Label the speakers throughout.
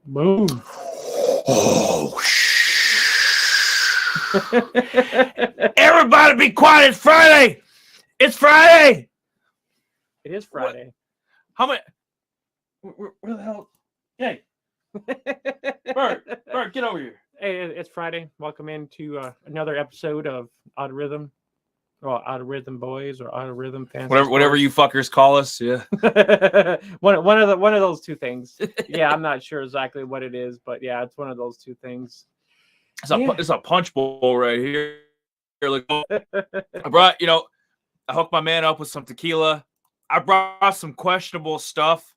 Speaker 1: Boom.
Speaker 2: Oh, everybody be quiet. It's Friday. It's Friday.
Speaker 1: It is Friday.
Speaker 2: What? How many? Where the hell? Hey. Bert, get over here.
Speaker 1: Hey, it's Friday. Welcome into another episode of Out of Rhythm. Well, Out of Rhythm Boys or Out of Rhythm Fans.
Speaker 2: Whatever you fuckers call us. Yeah.
Speaker 1: one of those two things. Yeah, I'm not sure exactly what it is, but yeah, it's one of those two things.
Speaker 2: It's a punch bowl right here. I brought, I hooked my man up with some tequila. I brought some questionable stuff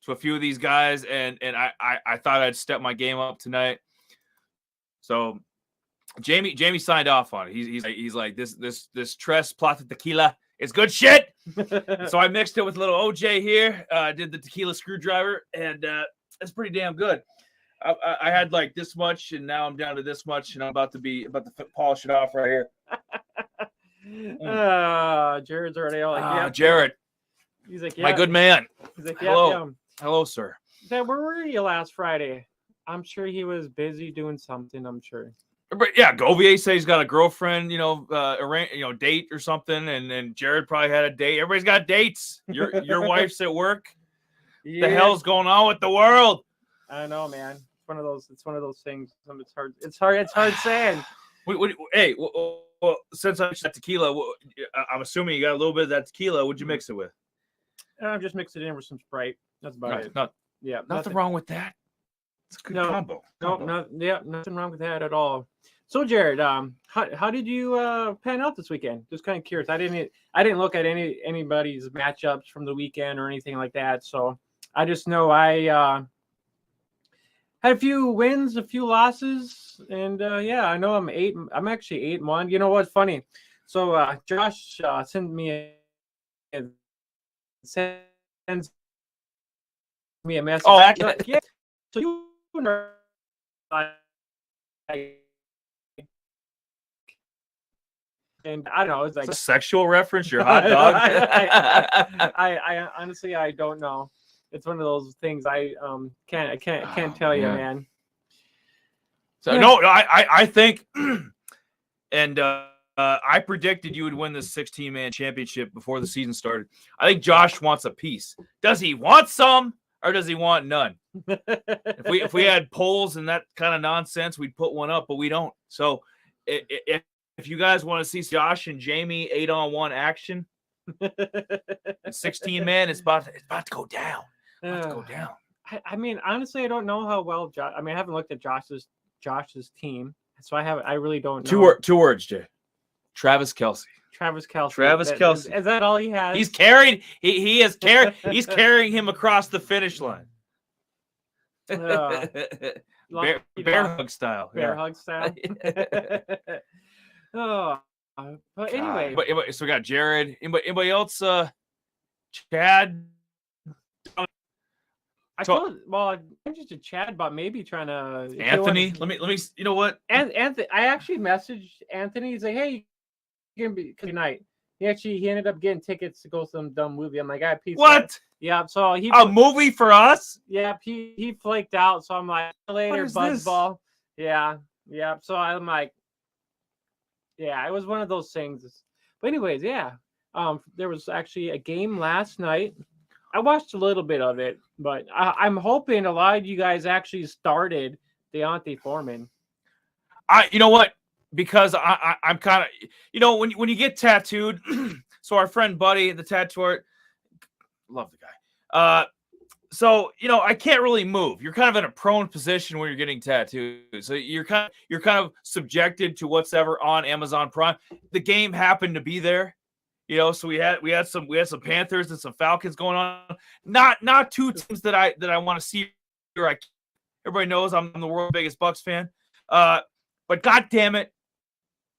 Speaker 2: to a few of these guys, and I thought I'd step my game up tonight. So Jamie signed off on it. He's like this Tres Plata tequila is good shit. So I mixed it with a little OJ here. Did the tequila screwdriver, and it's pretty damn good. I had like this much, and now I'm down to this much, and I'm about to polish it off right here.
Speaker 1: Jared's already all like, yeah.
Speaker 2: Jared.
Speaker 1: He's like, yeah.
Speaker 2: My good man.
Speaker 1: He's like,
Speaker 2: hello.
Speaker 1: Yeah.
Speaker 2: Hello, sir.
Speaker 1: Where were you last Friday? I'm sure he was busy doing something, I'm sure.
Speaker 2: But yeah, Govier says he's got a girlfriend, date or something, and Jared probably had a date. Everybody's got dates. Your wife's at work.
Speaker 1: Yeah.
Speaker 2: The hell's going on with the world?
Speaker 1: I know, man. It's one of those things. It's hard saying.
Speaker 2: Hey, well, since I said tequila, I'm assuming you got a little bit of that tequila. What'd you mix it with?
Speaker 1: I just mixed it in with some Sprite. That's about it.
Speaker 2: Nothing wrong with that. It's a good combo.
Speaker 1: Nothing wrong with that at all. So, Jared, how did you pan out this weekend? Just kind of curious. I didn't look at anybody's matchups from the weekend or anything like that. So I just know I had a few wins, a few losses, and I know I'm actually 8-1. You know what's funny? So Josh sends me a message.
Speaker 2: Oh,
Speaker 1: yeah. So you and I don't know. It's like
Speaker 2: a sexual reference. Your hot dog.
Speaker 1: I honestly I don't know. It's one of those things I can't tell you, man.
Speaker 2: So yeah. No, I think, and I predicted you would win this 16-man championship before the season started. I think Josh wants a piece. Does he want some or does he want none? If we had polls and that kind of nonsense, we'd put one up, but we don't. So if you guys want to see Josh and Jamie 8-on-1 action, 16-man, it's about to go down.
Speaker 1: I mean, honestly, I don't know how well Josh. I mean, I haven't looked at Josh's team, so I really don't know.
Speaker 2: Two words, Jay. Travis Kelce.
Speaker 1: Is that all he has?
Speaker 2: He's carried. He is carried. He's carrying him across the finish line. Bear hug style.
Speaker 1: Hug style. But anyway.
Speaker 2: So we got Jared. Anybody else? Chad.
Speaker 1: I'm interested Chad about maybe trying to
Speaker 2: Anthony. Let me. You know what?
Speaker 1: Anthony. I actually messaged Anthony. He's like, "Hey, you can be tonight." He ended up getting tickets to go to some dumb movie. I'm like, "I peace."
Speaker 2: What?
Speaker 1: Yeah. So
Speaker 2: a movie for us?
Speaker 1: Yeah. He flaked out. So I'm like, later, buzzball. Yeah. So I'm like, yeah. It was one of those things. But anyways, yeah. There was actually a game last night. I watched a little bit of it, but I'm hoping a lot of you guys actually started Deontay Foreman.
Speaker 2: You know what? Because I'm kind of, when you get tattooed. So our friend Buddy, the tattooer, love the guy. So, I can't really move. You're kind of in a prone position when you're getting tattoos. So you're kind of subjected to what's ever on Amazon Prime. The game happened to be there, so we had some Panthers and some Falcons going on. Not two teams that I want to see. Everybody knows I'm the world's biggest Bucs fan. But God damn it,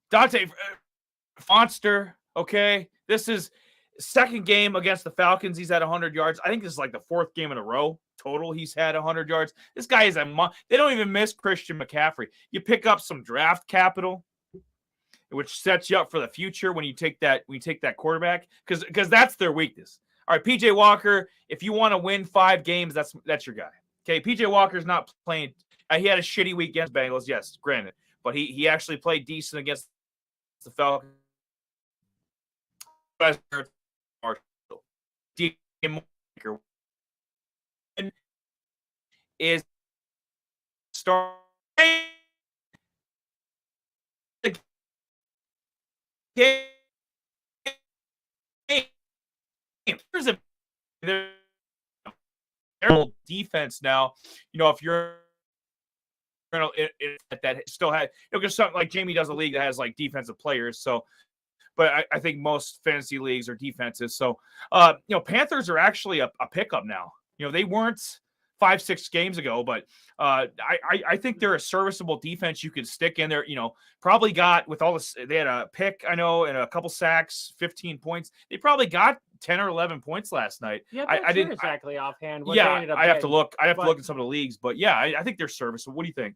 Speaker 2: Dante Fonster, okay? This is second game against the Falcons. He's had 100 yards. I think this is like the fourth game in a row total he's had 100 yards. This guy is they don't even miss Christian McCaffrey. You pick up some draft capital, which sets you up for the future when you take that quarterback, because that's their weakness. All right, PJ Walker, if you want to win 5 games, that's your guy. Okay, PJ Walker's not playing. He had a shitty week against Bengals, yes, granted, but he actually played decent against the Falcons. Is starting the game. Here's a defense now. If you're that still had, because something like Jamie does a league that has like defensive players. So, but I think most fantasy leagues are defenses. So, Panthers are actually a pickup now. They weren't 5-6 games ago, but I think they're a serviceable defense you could stick in there. Probably got, with all this, they had a pick, I know, and a couple sacks, 15 points. They probably got 10 or 11 points last night.
Speaker 1: Yeah, I didn't exactly offhand.
Speaker 2: I have to look. I have to look at some of the leagues, but yeah, I think they're serviceable. What do you think?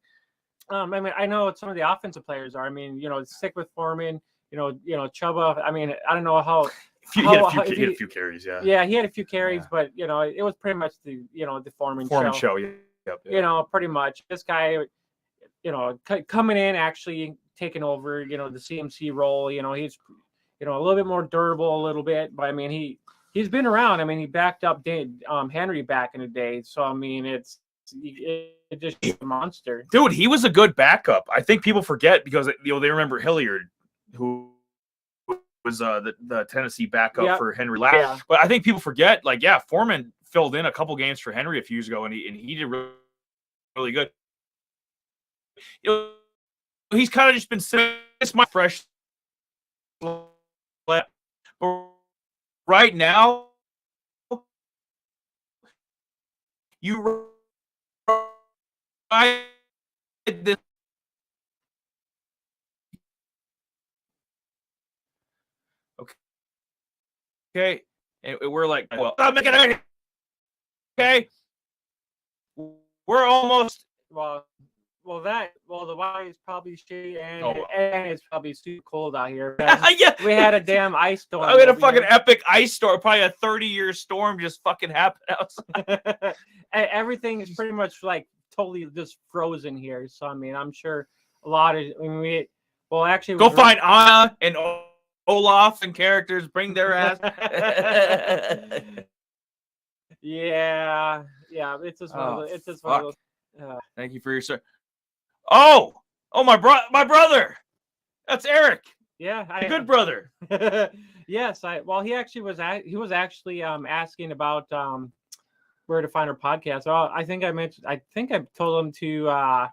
Speaker 1: I mean, I know some of the offensive players are. I mean, stick with Foreman. Chuba. I mean, I don't know how.
Speaker 2: He had a few carries, yeah.
Speaker 1: Yeah, he had a few carries, but it was pretty much the Foreman show.
Speaker 2: Yep.
Speaker 1: Pretty much this guy, coming in, actually taking over, the CMC role. He's, a little bit more durable, a little bit, but I mean, he's been around. I mean, he backed up Henry back in the day, so I mean, it's just a monster,
Speaker 2: dude. He was a good backup. I think people forget because they remember Hilliard, who was the Tennessee backup for Henry last. Yeah. But I think people forget, Foreman filled in a couple games for Henry a few years ago, and he did really, really good. He's kind of just been sitting. It's my fresh. But right now, you ride this. Okay, and we're like, well, I'm making it. Okay, we're almost.
Speaker 1: Well, the weather is probably shitty, and it's probably super cold out here.
Speaker 2: Yeah,
Speaker 1: we had a damn ice storm.
Speaker 2: We had a fucking epic ice storm, probably a 30-year storm just fucking happened outside.
Speaker 1: Everything is pretty much totally just frozen here. So I mean, I'm sure a lot of. I mean, actually,
Speaker 2: go find Anna and Olaf and characters, bring their ass.
Speaker 1: yeah, it's just one of those. It's just one of those.
Speaker 2: Thank you for your sir. Oh, my brother. That's Eric.
Speaker 1: Yeah,
Speaker 2: good brother.
Speaker 1: Yes, he actually was asking about where to find our podcast. I think I told him to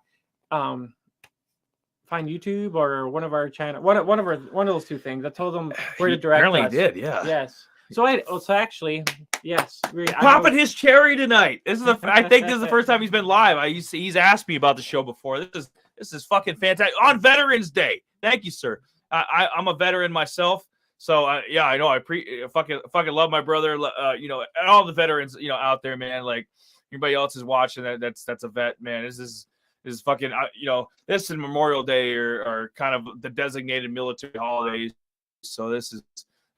Speaker 1: find YouTube or one of our channel, one of those two things. I told him where to direct us.
Speaker 2: Apparently did, yeah.
Speaker 1: Yes. So actually, yes.
Speaker 2: Popping his cherry tonight. I think this is the first time he's been live. He's asked me about the show before. This is fucking fantastic on Veterans Day. Thank you, sir. I'm a veteran myself, so I know I fucking love my brother. And all the veterans out there, man. Like anybody else is watching that's a vet, man. This is fucking this and Memorial Day are kind of the designated military holidays. So this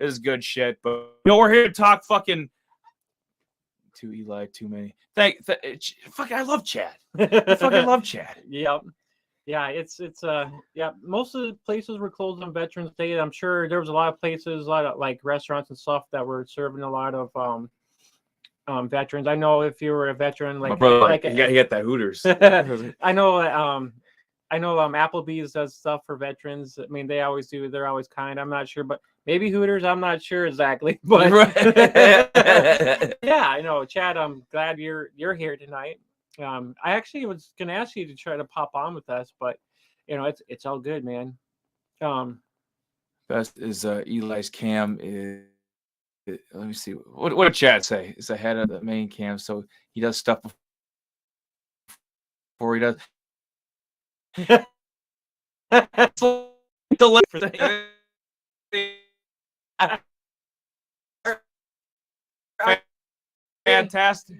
Speaker 2: is good shit. But we're here to talk fucking to Eli. Too many. Fuck, I love Chad. I fucking love Chad.
Speaker 1: Yep. Yeah, it's most of the places were closed on Veterans Day. I'm sure there was a lot of places, a lot of restaurants and stuff that were serving a lot of veterans. I know if you were a veteran,
Speaker 2: my brother, he got that Hooters.
Speaker 1: I know I know Applebee's does stuff for veterans. I mean, they always do. They're always kind. I'm not sure, but maybe Hooters. I'm not sure exactly. But yeah, I know, Chad. I'm glad you're here tonight. I actually was gonna ask you to try to pop on with us, but it's all good, man.
Speaker 2: Best is Eli's cam is. Let me see. What did Chad say? It's ahead of the main cam, so he does stuff before he does. The left fantastic.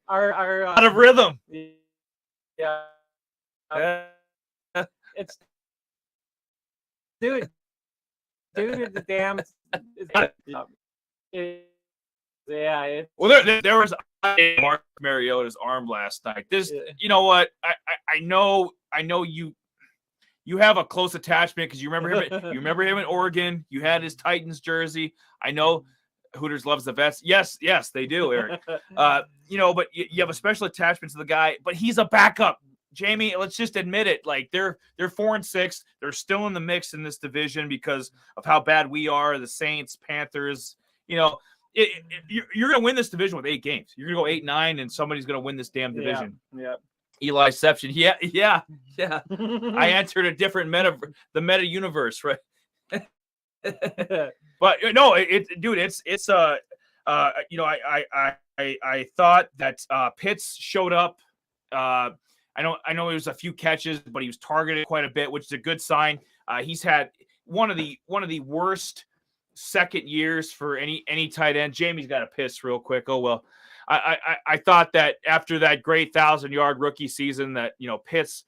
Speaker 1: Our
Speaker 2: Out of rhythm.
Speaker 1: Yeah. It's dude, the damn.
Speaker 2: Well, there was Mark Mariota's arm last night. You know what? I know you have a close attachment because you remember him. You remember him in Oregon. You had his Titans jersey. I know Hooters loves the vets. Yes, they do, Eric. But you have a special attachment to the guy. But he's a backup. Jamie, let's just admit it. Like they're 4-6. They're still in the mix in this division because of how bad we are. The Saints, Panthers. You're going to win this division with 8 games. You're going to go 8-9, and somebody's going to win this damn division.
Speaker 1: Yeah.
Speaker 2: Eliception. Yeah. I entered a different meta universe, right? But no, I thought that Pitts showed up. I know it was a few catches, but he was targeted quite a bit, which is a good sign. He's had one of the worst second years for any tight end. Jamie's got to piss real quick. Oh well. I thought that after that great 1,000-yard rookie season that Pitts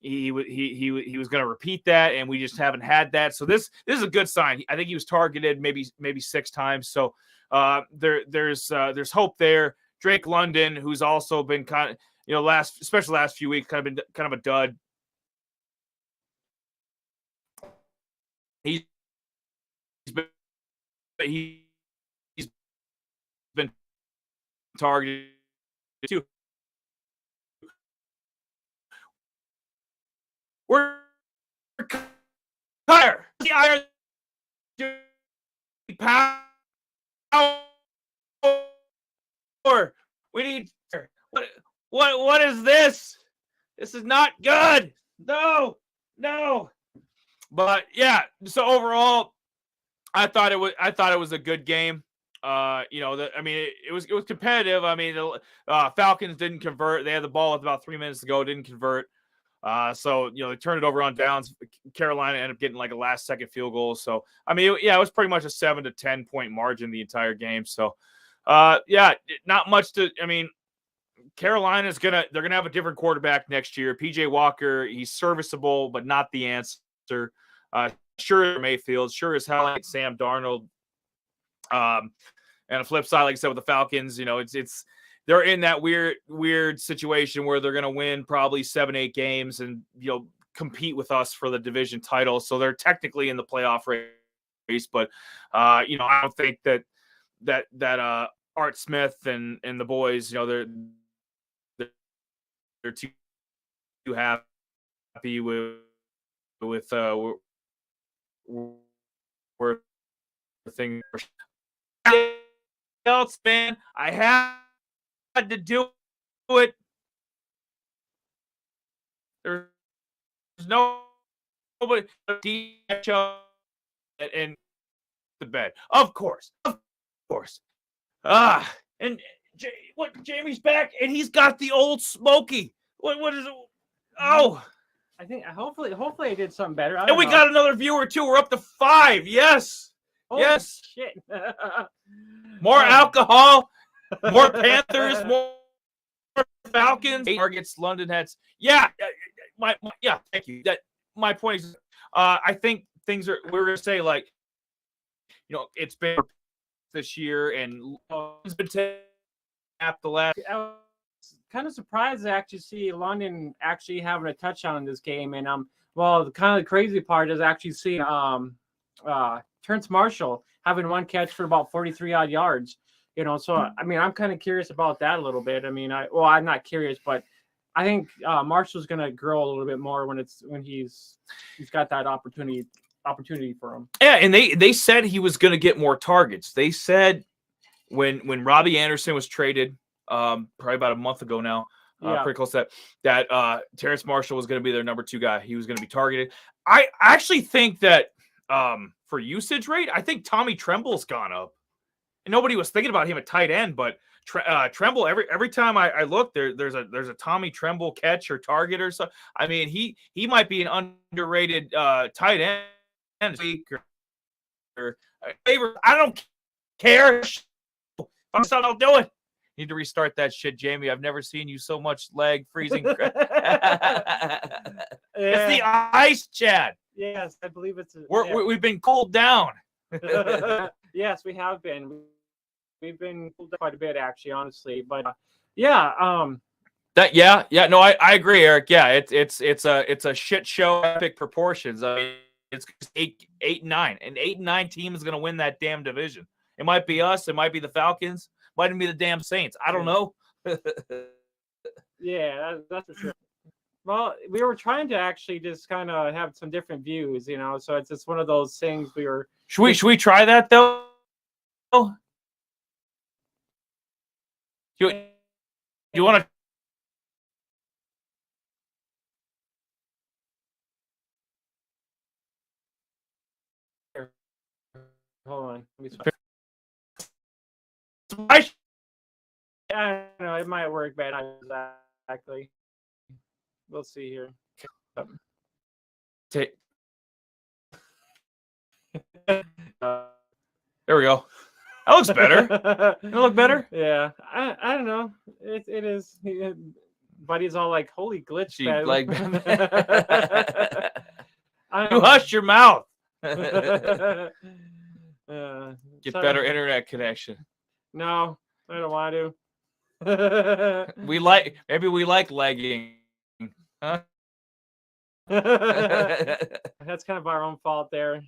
Speaker 2: he was going to repeat that, and we just haven't had that. So this is a good sign. I think he was targeted maybe 6 times. So there's hope there. Drake London, who's also been kind of especially last few weeks, kind of a dud. He's been targeted too. We're higher. The higher power. We need what is this? This is not good. No. But yeah, so overall, I thought it was a good game. It was competitive. I mean, the Falcons didn't convert. They had the ball with about 3 minutes to go, didn't convert. So they turned it over on downs. Carolina ended up getting like a last-second field goal. So I mean, it was pretty much a 7 to 10 point margin the entire game. So not much to. I mean, Carolina's they're gonna have a different quarterback next year. PJ Walker, he's serviceable, but not the answer. Sure, Mayfield, sure as hell like Sam Darnold. And a flip side, like I said, with the Falcons, it's they're in that weird situation where they're gonna win probably 7-8 games and compete with us for the division title. So they're technically in the playoff race, but I don't think that Art Smith and the boys, they're too happy with where things else, man. I had to do it. There's nobody and the bed. Of course. And Jamie's back, and he's got the old Smoky. What is it? Oh,
Speaker 1: I think hopefully I did something better.
Speaker 2: And we got another viewer too. We're up to 5. Yes.
Speaker 1: Holy
Speaker 2: yes.
Speaker 1: Shit.
Speaker 2: More alcohol, more Panthers, more Falcons, targets, London Heads. Yeah. Thank you. My point is, I think we're going to say like, it's been this year and it's been tapped the last.
Speaker 1: I was kind of surprised to actually see London actually having a touchdown in this game. And the kind of the crazy part is actually seeing Terrence Marshall having one catch for about 43 odd yards. So I mean, I'm kind of curious about that a little bit. I mean, I'm not curious, but I think Marshall's going to grow a little bit more when he's got that opportunity for him.
Speaker 2: Yeah, and they said he was going to get more targets. They said when Robbie Anderson was traded, probably about a month ago now, pretty close to that Terrace Marshall was going to be their number 2 guy. He was going to be targeted. I actually think that for usage rate, I think Tommy Tremble's gone up. And nobody was thinking about him at tight end, but Tremble every time I look there's a Tommy Tremble catch or target or so. I mean he might be an underrated tight end or favorite. I don't care. I'm still not doing. Need to restart that shit, Jamie. I've never seen you so much leg freezing. It's the ice, Chad.
Speaker 1: Yes, I believe it's.
Speaker 2: We've been cooled down.
Speaker 1: Yes, we have been. We've been cooled down quite a bit, actually, honestly. But no,
Speaker 2: I agree, Eric. Yeah, it's a shit show, epic proportions. I mean, it's 8-9. An 8-9 team is going to win that damn division. It might be us. It might be the Falcons. Might even be the damn Saints. I don't know.
Speaker 1: Yeah, that's for sure. Well, we were trying to actually just kind of have some different views, you know. So it's just one of those things we were.
Speaker 2: Should we try that though? You want to?
Speaker 1: Hold on.
Speaker 2: I
Speaker 1: don't know. It might work, but not exactly. We'll see here.
Speaker 2: There we go. That looks better. It look better?
Speaker 1: Yeah. I don't know. It is. Buddy's all like, holy glitch.
Speaker 2: Like, you hush your mouth. Get better internet connection.
Speaker 1: No, I don't want to.
Speaker 2: Maybe we like lagging. Huh?
Speaker 1: That's kind of our own fault there.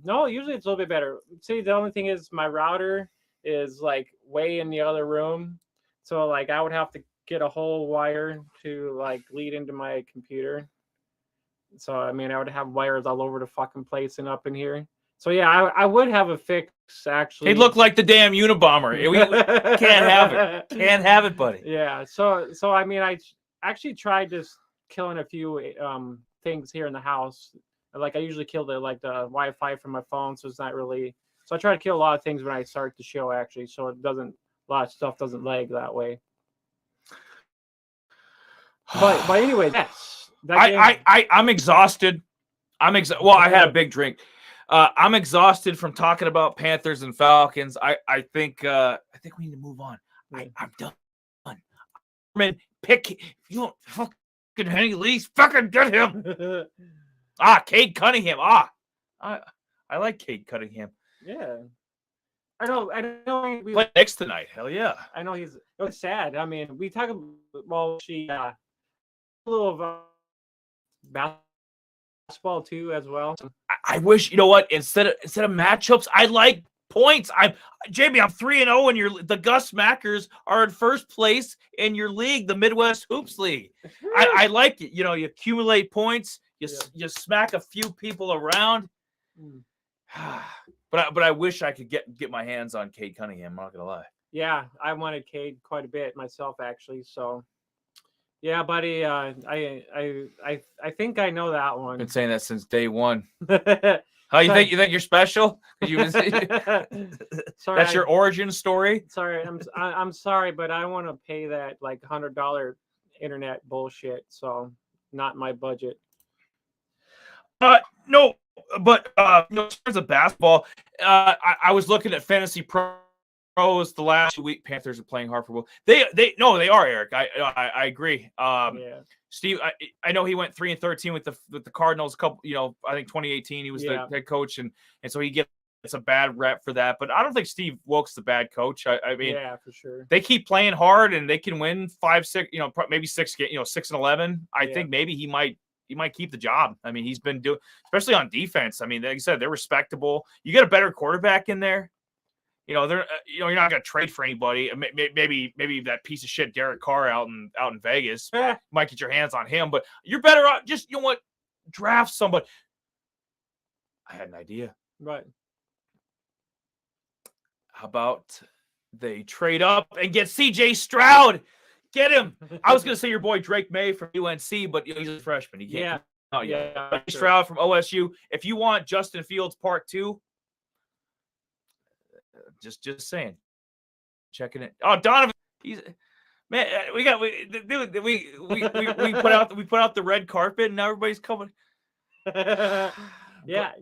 Speaker 1: No, usually it's a little bit better. See, the only thing is my router is like way in the other room. So like I would have to get a whole wire to like lead into my computer. So I mean I would have wires all over the fucking place and up in here. So yeah, I would have a fix actually.
Speaker 2: He'd look like the damn Unabomber. We can't have it. Can't have it, buddy.
Speaker 1: Yeah. So I mean I actually tried just killing a few things here in the house. Like I usually kill the Wi-Fi from my phone, so it's not really. So I try to kill a lot of things when I start the show actually, so a lot of stuff doesn't lag that way. But anyways, yes.
Speaker 2: I'm exhausted. Well, I had a big drink. I'm exhausted from talking about Panthers and Falcons. I think we need to move on. I'm done. Man, pick you don't fucking Henry Lee's fucking get him. Cade Cunningham. I like Cade Cunningham.
Speaker 1: Yeah. I know. We
Speaker 2: play next tonight. Hell yeah.
Speaker 1: I know it's sad. I mean, we talk about a little of basketball too as well.
Speaker 2: I wish, you know what, instead of matchups, I like points. Jamie, I'm 3-0 and the Gus Mackers are in first place in your league, the Midwest Hoops League. I like it. You know, you accumulate points, you smack a few people around. But I wish I could get my hands on Cade Cunningham, I'm not gonna lie.
Speaker 1: Yeah, I wanted Cade quite a bit myself actually, so yeah, buddy. I think I know that one.
Speaker 2: Been saying that since day one. How you think you're special? Sorry, that's your origin story.
Speaker 1: Sorry, I'm sorry, but I want to pay that like $100 internet bullshit. So not my budget.
Speaker 2: No, but in terms of basketball, I was looking at Fantasy Pros the last 2 weeks. Panthers are playing hard for both. They are, Eric. I agree.
Speaker 1: Yeah.
Speaker 2: Steve, I know he went 3-13 with the Cardinals. I think 2018 he was the head coach, and so he gets a bad rep for that. But I don't think Steve Wilkes the bad coach. I mean,
Speaker 1: yeah, for sure.
Speaker 2: They keep playing hard and they can win 5-6, maybe 6-11. I think maybe he might keep the job. I mean, he's been doing, especially on defense. I mean, like you said, they're respectable. You get a better quarterback in there. they're you're not gonna trade for anybody. Maybe that piece of shit Derek Carr out in Vegas might get your hands on him, but you're better off just draft somebody. I had an idea.
Speaker 1: Right.
Speaker 2: How about they trade up and get C.J. Stroud? Get him. I was gonna say your boy Drake May from UNC, but he's a freshman. He can't.
Speaker 1: Yeah.
Speaker 2: Oh yeah. Stroud from OSU. If you want Justin Fields Part 2. Just saying. Checking it. Oh, Donovan. He's man. We put out the red carpet and now everybody's coming.
Speaker 1: Yeah.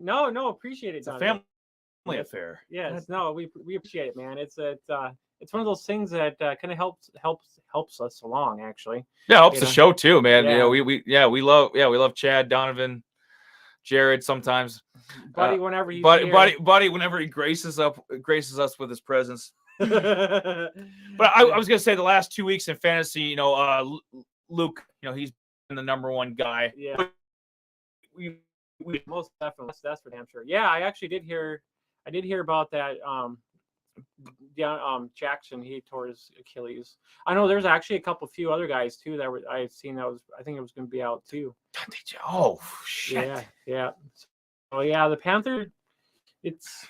Speaker 1: No. Appreciate it.
Speaker 2: It's a family affair.
Speaker 1: Yes. No. We appreciate it, man. It's one of those things that kind of helps us along. Actually.
Speaker 2: Yeah, helps the show too, man.
Speaker 1: Yeah.
Speaker 2: We love Chad, Donovan, Jared sometimes.
Speaker 1: Buddy, whenever he's
Speaker 2: buddy, whenever he graces us with his presence. But I was gonna say the last 2 weeks in fantasy, Luke, he's been the number one guy.
Speaker 1: Yeah. We most definitely, that's for damn sure. Yeah, I actually did hear about that. Jackson, he tore his Achilles. I know there's actually a few other guys too that I've seen I think it was going to be out too.
Speaker 2: Oh shit.
Speaker 1: Yeah. Oh yeah, the Panther. It's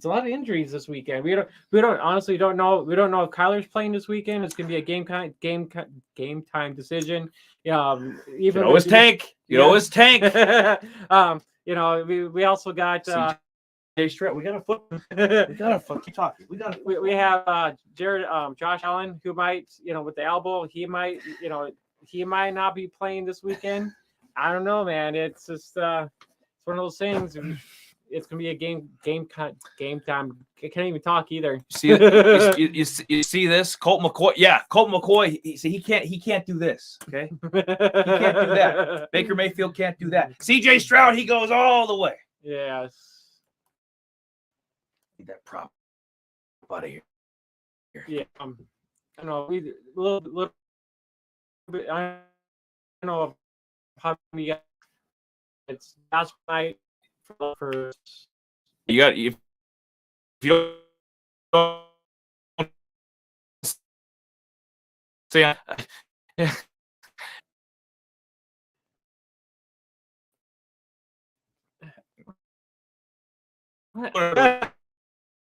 Speaker 1: a lot of injuries this weekend. We don't honestly don't know. We don't know if Kyler's playing this weekend. It's going to be a game time decision. Even
Speaker 2: you always tank. We also
Speaker 1: got.
Speaker 2: We gotta keep talking.
Speaker 1: We have Jared, Josh Allen, who might, with the elbow, he might not be playing this weekend. I don't know, man. It's just it's one of those things. It's gonna be a game time. I can't even talk either.
Speaker 2: You see this? Colt McCoy. Yeah, Colt McCoy. He can't do this. Okay, he can't do that. Baker Mayfield can't do that. C.J. Stroud, he goes all the way.
Speaker 1: Yes.
Speaker 2: Need that prop out of here.
Speaker 1: Yeah. I know we a little bit. I don't know how we got. It's last night for.
Speaker 2: You got if you don't say yeah.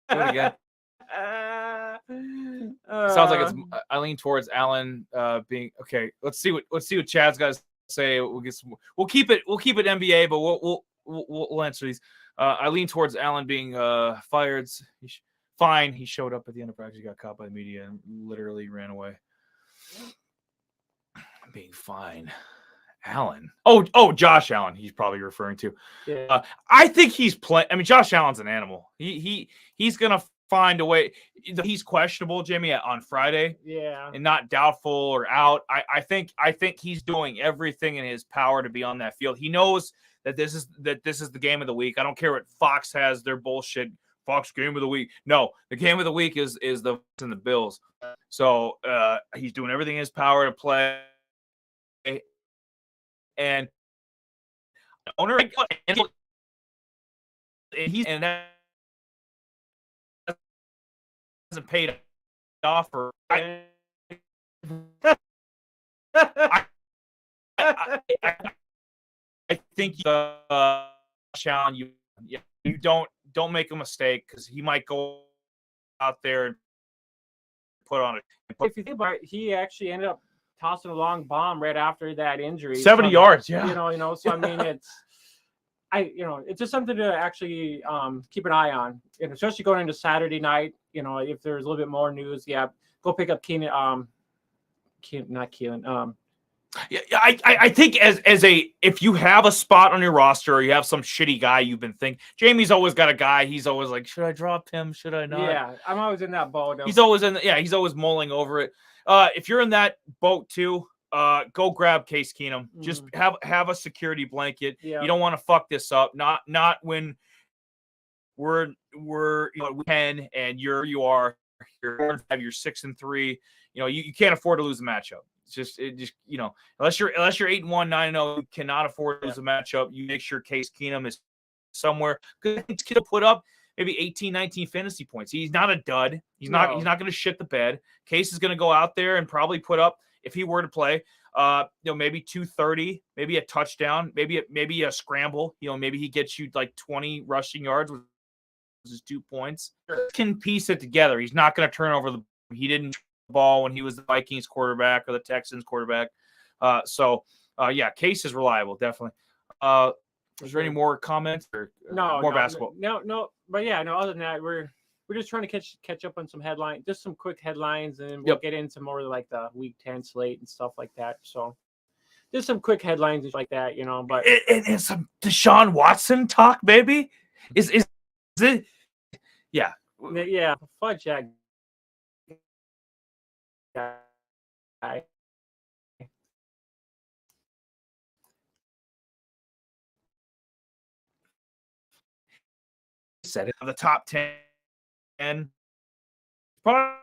Speaker 2: Do it again. Sounds like it's. I lean towards Allen being okay. Let's see what Chad's got to say. We'll keep it NBA, but we'll answer these. I lean towards Allen being fired. Fine. He showed up at the end of practice. He got caught by the media and literally ran away. Being fine. Allen. Oh, Josh Allen. He's probably referring to.
Speaker 1: Yeah.
Speaker 2: I think he's playing. I mean, Josh Allen's an animal. He's gonna find a way. He's questionable, Jimmy, on Friday.
Speaker 1: Yeah.
Speaker 2: And not doubtful or out. I think he's doing everything in his power to be on that field. He knows that this is the game of the week. I don't care what Fox has their bullshit Fox game of the week. No, the game of the week is the Bills. So he's doing everything in his power to play. And owner and that hasn't paid off for. I think Sean, you don't make a mistake because he might go out there and put on it.
Speaker 1: If you think about it, he actually ended up tossing a long bomb right after that injury.
Speaker 2: 70 yards, yeah.
Speaker 1: So I mean, it's just something to actually keep an eye on, especially going into Saturday night. If there's a little bit more news, go pick up Keenan. Not Keelan.
Speaker 2: I think as if you have a spot on your roster or you have some shitty guy you've been thinking, Jamie's always got a guy. He's always like, should I drop him? Should I not?
Speaker 1: Yeah, I'm always in that boat.
Speaker 2: He's always mulling over it. If you're in that boat too, go grab Case Keenum. Just have a security blanket.
Speaker 1: Yeah.
Speaker 2: You don't want to fuck this up. Not when we're 10 and you're 6-3. You can't afford to lose a matchup. It's just unless you're 8-1, 9-0, you cannot afford to lose a matchup. You make sure Case Keenum is somewhere. Good to put up maybe 18, 19 fantasy points. He's not a dud. He's not going to shit the bed. Case is going to go out there and probably put up, if he were to play, maybe 230, maybe a touchdown, maybe a scramble. Maybe he gets you like 20 rushing yards with his 2 points. Can piece it together. He's not going to turn over he didn't turn the ball when he was the Vikings quarterback or the Texans quarterback. Case is reliable, definitely. Is there any more comments or more basketball?
Speaker 1: No. But yeah, no. Other than that, we're just trying to catch up on some headlines, just some quick headlines, and we'll get into more like the Week 10 slate and stuff like that. So just some quick headlines and like that, But
Speaker 2: and some Deshaun Watson talk, baby. Is it? Yeah.
Speaker 1: Yeah. Fudge that guy.
Speaker 2: Said it of the top 10. Probably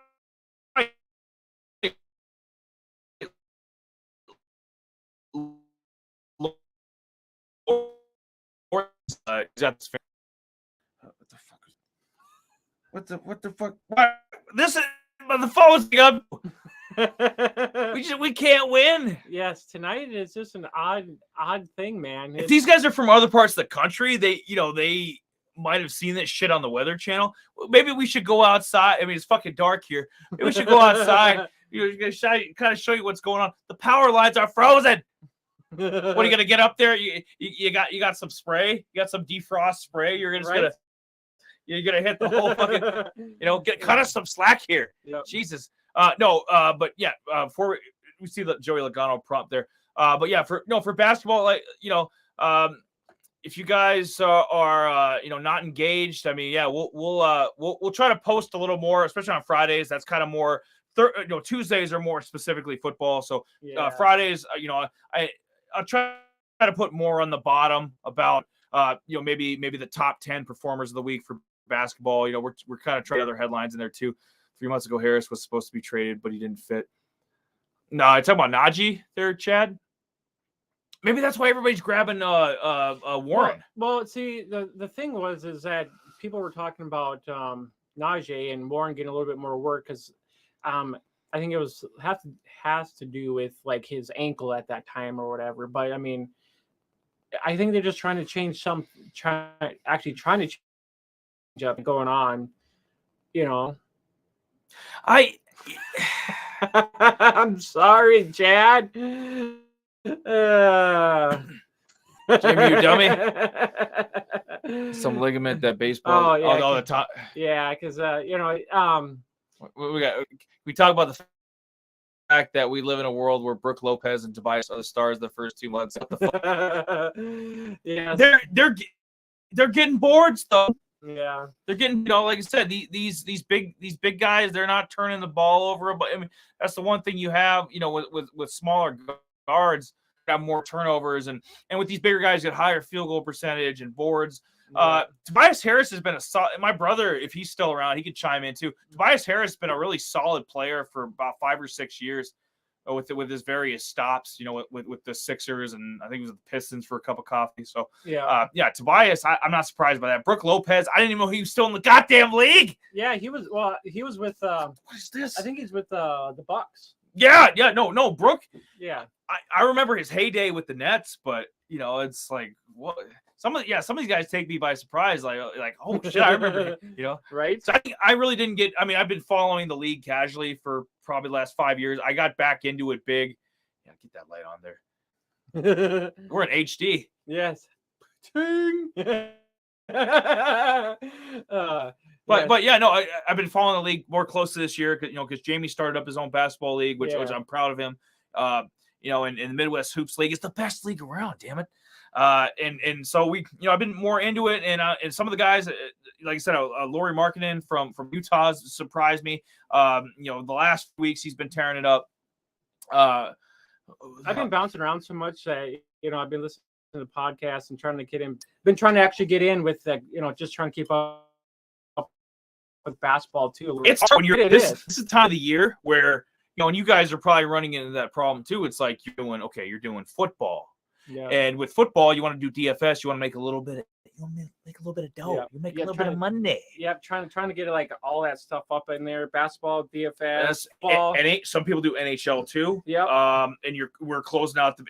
Speaker 2: what the fuck? What? This is the phone's up. We can't win.
Speaker 1: Yes, tonight is just an odd thing, man.
Speaker 2: If these guys are from other parts of the country, they might have seen this shit on the Weather Channel. Maybe we should go outside. I mean, it's fucking dark here. Maybe we should go outside. Kind of show you what's going on. The power lines are frozen. What are you gonna get up there? You got some spray. You got some defrost spray. You're gonna hit the whole fucking. Cut us some slack here. Yep. Jesus. But yeah. Before we see the Joey Logano prompt there. But yeah, for basketball, if you guys are not engaged, I mean, yeah, we'll try to post a little more, especially on Fridays. That's kind of more. Tuesdays are more specifically football. So Fridays, I'll try to put more on the bottom about maybe the top 10 performers of the week for basketball. We're kind of trying other headlines in there too. 3 months ago, Harris was supposed to be traded, but he didn't fit. No, I talking about Najee there, Chad. Maybe that's why everybody's grabbing Warren.
Speaker 1: Well, see, the thing is that people were talking about Najee and Warren getting a little bit more work because I think it has to do with like his ankle at that time or whatever. But I mean, I think they're just trying to change trying to change up going on. I'm sorry, Chad.
Speaker 2: Jamie, you dummy. Some ligament that baseball all the time.
Speaker 1: Yeah, because
Speaker 2: we talk about the fact that we live in a world where Brooke Lopez and Tobias are the stars the first 2 months. What the fuck?
Speaker 1: Yeah,
Speaker 2: they're getting boards though.
Speaker 1: Yeah,
Speaker 2: they're getting, like I said, these big guys, they're not turning the ball over. But I mean, that's the one thing you have, with smaller guards, have more turnovers, and with these bigger guys, get higher field goal percentage and boards. Tobias Harris has been my brother, if he's still around, he could chime in too. Tobias Harris has been a really solid player for about 5 or 6 years. With his various stops, with the Sixers, and I think it was the Pistons for a cup of coffee. So Tobias, I'm not surprised by that. Brooke Lopez, I didn't even know he was still in the goddamn league.
Speaker 1: Yeah, he was. Well, he was with. What
Speaker 2: is this?
Speaker 1: I think he's with the Bucks.
Speaker 2: Yeah, no, Brooke.
Speaker 1: Yeah,
Speaker 2: I remember his heyday with the Nets, but it's like what. Some of these guys take me by surprise. Like, oh shit, I remember.
Speaker 1: Right.
Speaker 2: So I really didn't get. I mean, I've been following the league casually for probably the last 5 years. I got back into it big. Yeah, get that light on there. We're in HD.
Speaker 1: Yes. Ting.
Speaker 2: But yeah, no, I've been following the league more closely this year because Jamie started up his own basketball league, which I'm proud of him. And the Midwest Hoops League is the best league around. Damn it. And so I've been more into it, and some of the guys, like I said, Laurie Markkinen from Utah has surprised me. The last weeks he's been tearing it up.
Speaker 1: I've been bouncing around so much that I've been listening to the podcast and trying to get in. Been trying to actually get in with just trying to keep up with basketball too.
Speaker 2: It's hard when you're this is the time of the year where and you guys are probably running into that problem too. It's like you're doing football.
Speaker 1: Yeah.
Speaker 2: And with football, you want to do DFS. You want to make a little bit of dough.
Speaker 1: Yeah.
Speaker 2: You make a little bit of money.
Speaker 1: Yeah, trying to get like all that stuff up in there. Basketball, DFS, ball.
Speaker 2: Some people do NHL too.
Speaker 1: Yeah.
Speaker 2: And we're closing out the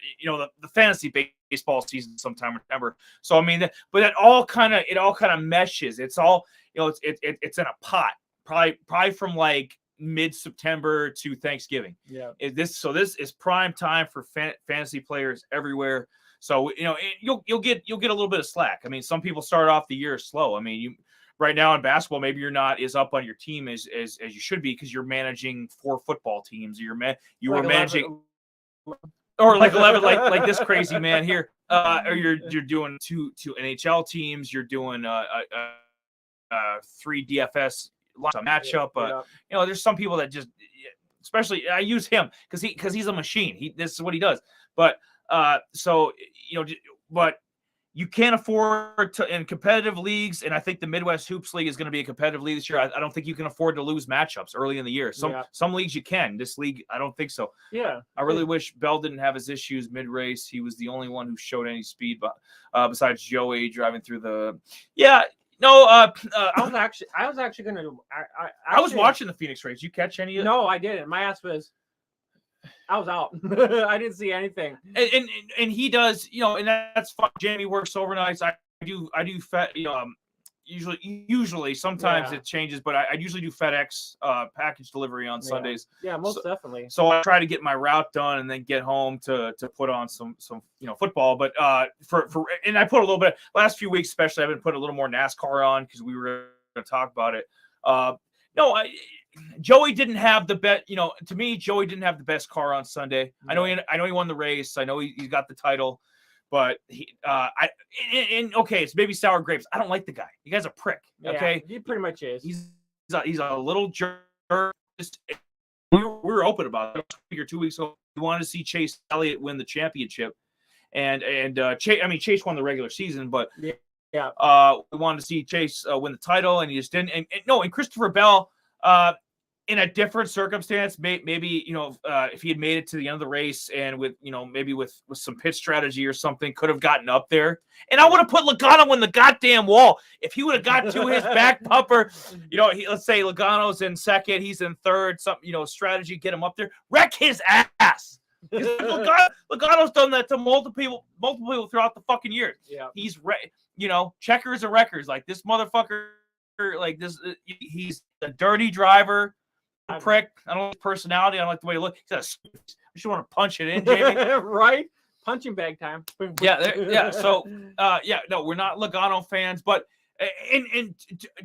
Speaker 2: fantasy baseball season sometime in September. So I mean, but it all kind of meshes. It's all it's in a pot. Probably from like mid-September to Thanksgiving.
Speaker 1: Yeah.
Speaker 2: This is prime time for fantasy players everywhere. So you'll get a little bit of slack. I mean, some people start off the year slow. I mean, right now in basketball, maybe you're not as up on your team as you should be because you're managing 4 football teams. You were managing 11. Or like 11, like this crazy man here. Or you're doing two NHL teams. You're doing 3 DFS matchup. There's some people that just, especially I use him because he's a machine. This is what he does. But but you can't afford to in competitive leagues, and I think the Midwest Hoops League is going to be a competitive league this year. I don't think you can afford to lose matchups early in the year. Some leagues you can. This league, I don't think so.
Speaker 1: Yeah.
Speaker 2: I really wish Bell didn't have his issues mid-race. He was the only one who showed any speed, besides Joey driving through the. Yeah. No,
Speaker 1: I was actually going to.
Speaker 2: I was watching the Phoenix race. You catch any of it?
Speaker 1: No, I didn't. My ass was. I was out. I didn't see anything.
Speaker 2: And he does, and that's fine. Jamie works overnights. I do usually sometimes it changes, but I usually do FedEx package delivery on Sundays.
Speaker 1: Yeah, most definitely.
Speaker 2: So I try to get my route done and then get home to put on some football. But and I put a little bit last few weeks, especially I've been putting a little more NASCAR on because we were going to talk about it. Joey didn't have the best, to me, Joey didn't have the best car on Sunday. Yeah. I know he won the race. I know he got the title, but it's maybe sour grapes. I don't like the guy. The guy's a prick. Okay.
Speaker 1: Yeah, he pretty much is.
Speaker 2: He's a little jerk. We were open about it. A week or 2 weeks ago. We wanted to see Chase Elliott win the championship. Chase won the regular season, but we wanted to see Chase win the title, and he just didn't. And Christopher Bell, in a different circumstance, maybe if he had made it to the end of the race and with maybe with some pitch strategy or something, could have gotten up there. And I would have put Logano in the goddamn wall if he would have got to his back pumper. Let's say Logano's in second, he's in third. Something strategy, get him up there, wreck his ass. Logano's done that to multiple people throughout the fucking years.
Speaker 1: Yeah,
Speaker 2: he's checkers and wreckers like this motherfucker. Like this, he's a dirty driver. Prick. I don't like his personality. I don't like the way he looks. I just want to punch it in, Jamie.
Speaker 1: Right? Punching bag time.
Speaker 2: Yeah. So, no, we're not Logano fans, but and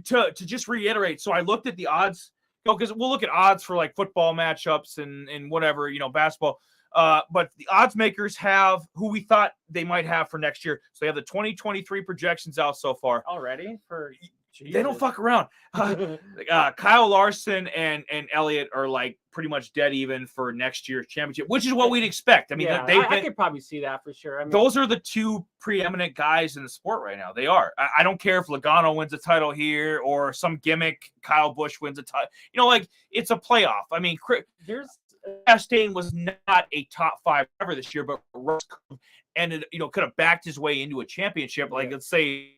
Speaker 2: to just reiterate. So I looked at the odds, because we'll look at odds for like football matchups and whatever, basketball. But the odds makers have who we thought they might have for next year. So they have the 2023 projections out so far
Speaker 1: already for. Jesus.
Speaker 2: They don't fuck around. Kyle Larson and Elliott are like pretty much dead even for next year's championship, which is what we'd expect. I mean,
Speaker 1: I could probably see that for sure. I mean,
Speaker 2: those are the 2 preeminent guys in the sport right now. They are. I don't care if Logano wins a title here or some gimmick Kyle Busch wins a title. It's a playoff. I mean, Chastain was not a top 5 ever this year, but Russ ended, could have backed his way into a championship. Like, let's say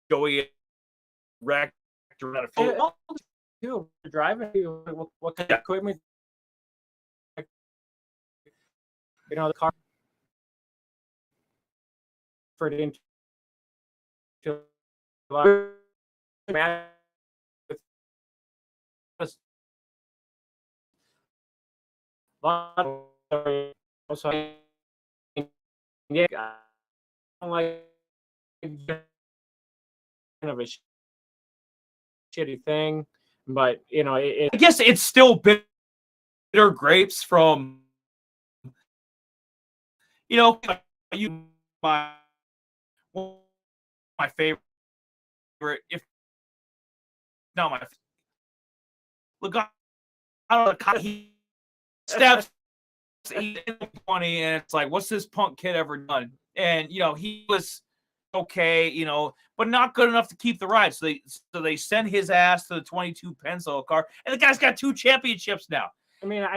Speaker 2: Joey wrecked or not a field.
Speaker 1: Driving, what kind of equipment? The car for it into like kind of a shitty thing, but I
Speaker 2: guess it's still bitter grapes from my favorite, if not my Logano, he steps 20 and it's like, what's this punk kid ever done? And he was okay, but not good enough to keep the ride. So they send his ass to the 22 Pensacola car, and the guy's got 2 championships now.
Speaker 1: I mean,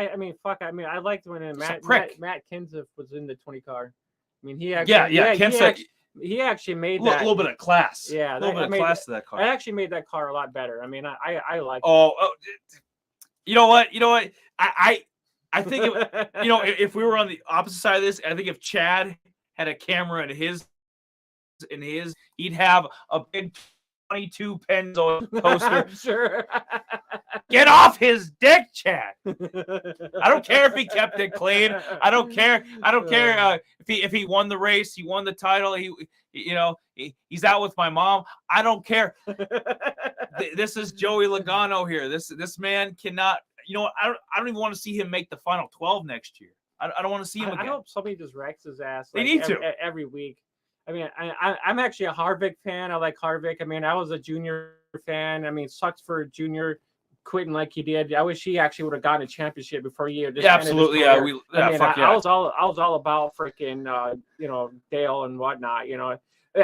Speaker 1: fuck. I mean, I liked when Matt Kenseth was in the 20 car. I mean, he actually, he actually made
Speaker 2: a
Speaker 1: that
Speaker 2: little bit of class.
Speaker 1: Yeah,
Speaker 2: a little bit of class to that car.
Speaker 1: I actually made that car a lot better. I mean, I like.
Speaker 2: Oh, you know what? I think if we were on the opposite side of this, I think if Chad had a camera in his, he'd have a big 22 Pennzoil coaster.
Speaker 1: I'm sure.
Speaker 2: Get off his dick, Chad. I don't care if he kept it clean. I don't care. If he won the race, he won the title. He's out with my mom. I don't care. This is Joey Logano here. This man cannot. I don't even want to see him make the final 12 next year. I don't want to see him again.
Speaker 1: I hope somebody just wrecks his ass.
Speaker 2: They need to
Speaker 1: every week. I mean, I'm actually a Harvick fan. I like Harvick. I mean, I was a Junior fan. I mean, it sucks for Junior quitting like he did. I wish he actually would have gotten a championship before he just
Speaker 2: absolutely. Yeah,
Speaker 1: I was all about freaking Dale and whatnot.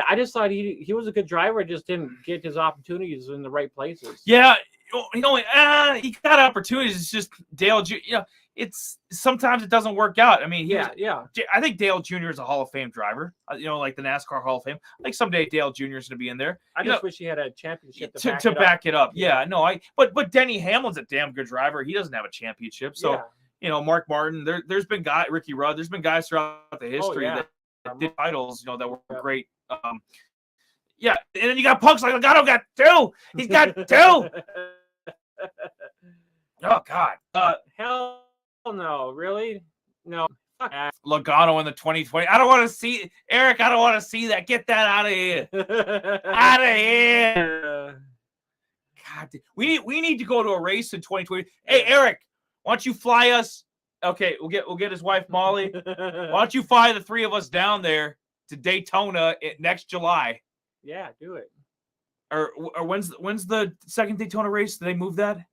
Speaker 1: I just thought he was a good driver, just didn't get his opportunities in the right places.
Speaker 2: Yeah, he got opportunities. It's just Dale. It's sometimes it doesn't work out. I mean, I think Dale Jr. is a Hall of Fame driver. Like the NASCAR Hall of Fame. Like someday Dale Jr. is going to be in there.
Speaker 1: I just wish he had a championship
Speaker 2: to back it up. Yeah, no, but Denny Hamlin's a damn good driver. He doesn't have a championship. So Mark Martin. There's been Ricky Rudd. There's been guys throughout the history that did titles. That were great. And then you got punks like Logano got 2. He's got 2. Oh God.
Speaker 1: Hell no, really? No.
Speaker 2: Logano in the 2020. I don't want to see Eric. I don't want to see that. Get that out of here. Out of here. God, we need to go to a race in 2020. Hey, Eric, why don't you fly us? Okay, we'll get his wife Molly. Why don't you fly the 3 of us down there to Daytona next July?
Speaker 1: Yeah, do it.
Speaker 2: Or when's the second Daytona race? Did they move that?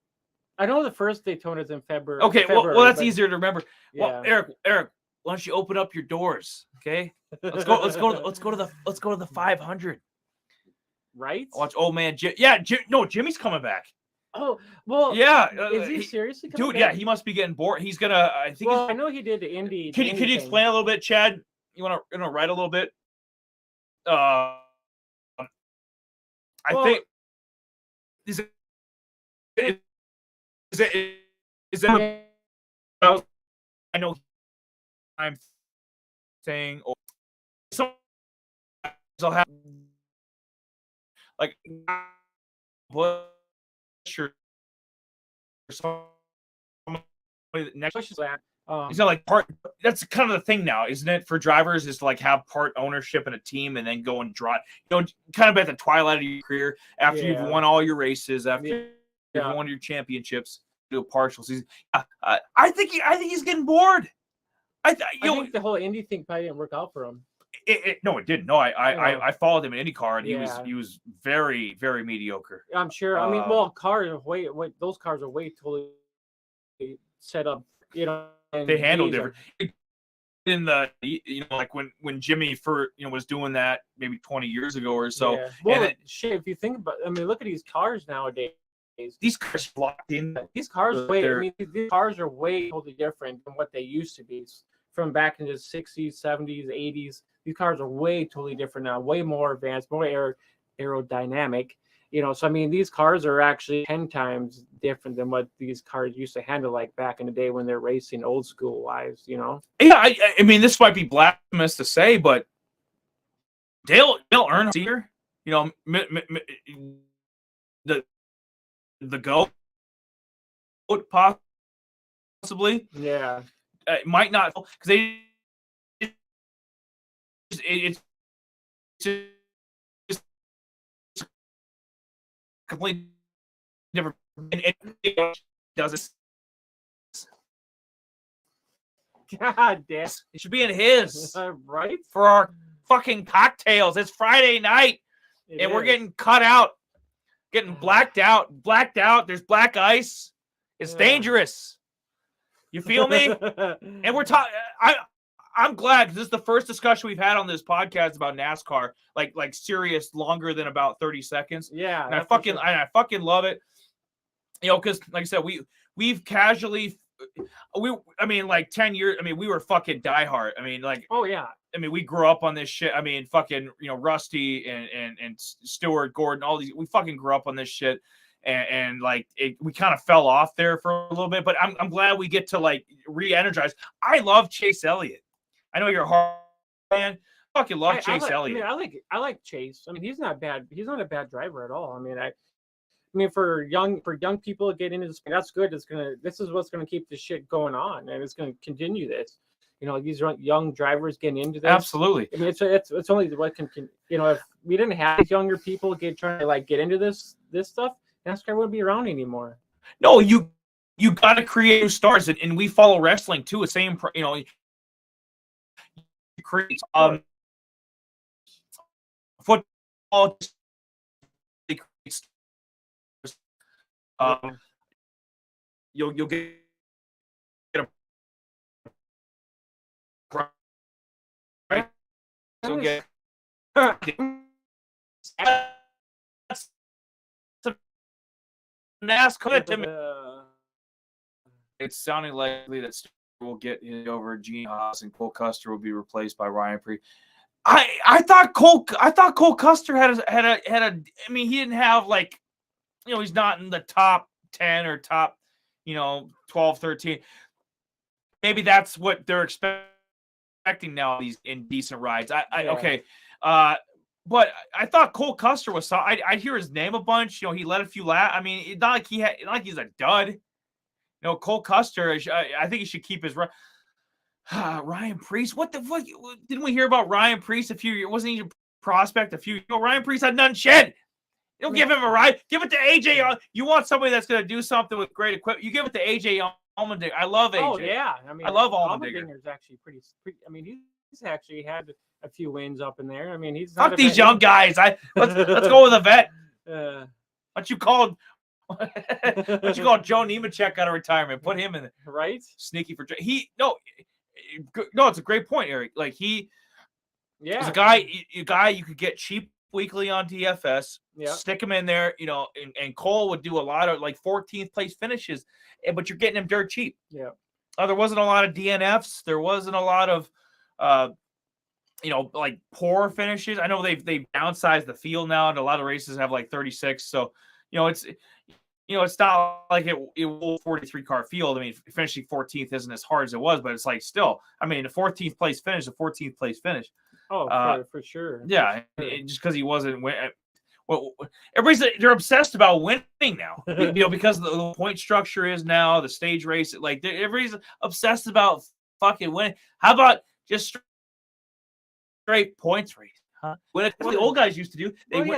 Speaker 1: I know the first Daytona is in February.
Speaker 2: Okay, well that's easier to remember.
Speaker 1: Yeah.
Speaker 2: Well, Eric, why don't you open up your doors? Okay, let's go to the 500.
Speaker 1: Right?
Speaker 2: Watch old man Jim. Yeah, Jimmy's coming back.
Speaker 1: Oh well.
Speaker 2: Yeah,
Speaker 1: is he seriously coming
Speaker 2: back? Yeah, he must be getting bored. He's gonna. I think.
Speaker 1: Well, I know he did the Indy.
Speaker 2: Can you explain a little bit, Chad? You want to write a little bit? I think. Is it? I know. I'm saying, or some will have like Bush or somebody next. It's not like part. That's kind of the thing now, isn't it? For drivers, is to like have part ownership in a team and then go and drive. Kind of at the twilight of your career, after you've won all your races, after you've won your championships, do a partial season. I think he's getting bored. I think
Speaker 1: the whole Indy thing probably didn't work out for him.
Speaker 2: No, it didn't. No, I followed him in IndyCar, and he was very, very mediocre.
Speaker 1: I'm sure. I mean, well, those cars are way totally set up.
Speaker 2: They handle different. In the like when Jimmy was doing that maybe 20 years ago or so.
Speaker 1: Yeah. Well, if you think about, I mean, look at these cars nowadays.
Speaker 2: These cars locked in.
Speaker 1: These cars these cars are way totally different than what they used to be from back in the 60s, 70s, 80s. These cars are way totally different now, way more advanced, more aerodynamic. So I mean, these cars are actually 10 times different than what these cars used to handle like back in the day when they're racing old school wise. Yeah,
Speaker 2: I mean, this might be blasphemous to say, but Dale Earnhardt here, the GOAT, possibly.
Speaker 1: Yeah,
Speaker 2: it might not, because it's just completely different. And it does it.
Speaker 1: God damn,
Speaker 2: it should be in his
Speaker 1: right
Speaker 2: for our fucking cocktails. It's Friday night, and we're getting cut out. Getting blacked out. There's black ice. It's dangerous. You feel me? And we're talking. I'm glad, because this is the first discussion we've had on this podcast about NASCAR, like serious, longer than about 30 seconds.
Speaker 1: Yeah,
Speaker 2: and I fucking love it. Because like I said, we've casually I mean, like 10 years. I mean, we were fucking diehard. I mean, like,
Speaker 1: oh yeah,
Speaker 2: I mean, we grew up on this shit. I mean, fucking, Rusty and Stewart Gordon, all these. We fucking grew up on this shit, and like we kind of fell off there for a little bit. But I'm glad we get to like re-energize. I love Chase Elliott. I know you're a hard fan. Fucking love Chase Elliott.
Speaker 1: I like Chase. I mean, he's not bad. He's not a bad driver at all. I mean, for young people to get into this, that's good. This is what's gonna keep this shit going on, and it's gonna continue this. These young drivers getting into this.
Speaker 2: Absolutely.
Speaker 1: I mean, it's only what can if we didn't have these younger people trying to like get into this stuff, NASCAR wouldn't be around anymore.
Speaker 2: No, you got to create new stars, and we follow wrestling too. The same, create football. You'll get a right. You'll get NASCAR. It's sounding likely that we'll get over Gene Haas and Cole Custer will be replaced by Ryan Preece. I thought Cole Custer had a. I mean, he didn't have like, he's not in the top 10 or top, 12, 13. Maybe that's what they're expecting now. These indecent rides. Okay. But I thought Cole Custer was. I hear his name a bunch. He led a few laps. I mean, it's not like he's a dud. Cole Custer. I think he should keep his. Ryan Preece. What the fuck? Didn't we hear about Ryan Preece a few years? Wasn't he a prospect a few years ago? Ryan Preece had none shit. You don't give him a ride. Give it to AJ. You want somebody that's going to do something with great equipment. You give it to AJ Allmendinger. I love AJ.
Speaker 1: Oh yeah, I mean,
Speaker 2: I love Allmendinger.
Speaker 1: Allmendinger's actually pretty. I mean, he's actually had a few wins up in there. I mean, he's
Speaker 2: fuck these young guys. Let's go with a vet. What you call Joe Nemechek out of retirement? Put him in there.
Speaker 1: Right.
Speaker 2: Sneaky for no. It's a great point, Eric. Like he's a guy you could get cheap weekly on DFS.
Speaker 1: Yeah.
Speaker 2: Stick him in there, and Cole would do a lot of like 14th place finishes, but you're getting him dirt cheap.
Speaker 1: Yeah.
Speaker 2: There wasn't a lot of DNFs. There wasn't a lot of, like poor finishes. I know they've downsized the field now, and a lot of races have like 36. So, it's not like it will 43 car field. I mean, finishing 14th isn't as hard as it was, but it's like still. I mean, the 14th place finish, the 14th place finish.
Speaker 1: Oh, for sure.
Speaker 2: Yeah, just because he wasn't winning. Well, they're obsessed about winning now, because the point structure is now the stage race. Like everybody's obsessed about fucking winning. How about just straight points race? Huh? What the old guys used to do.
Speaker 1: They win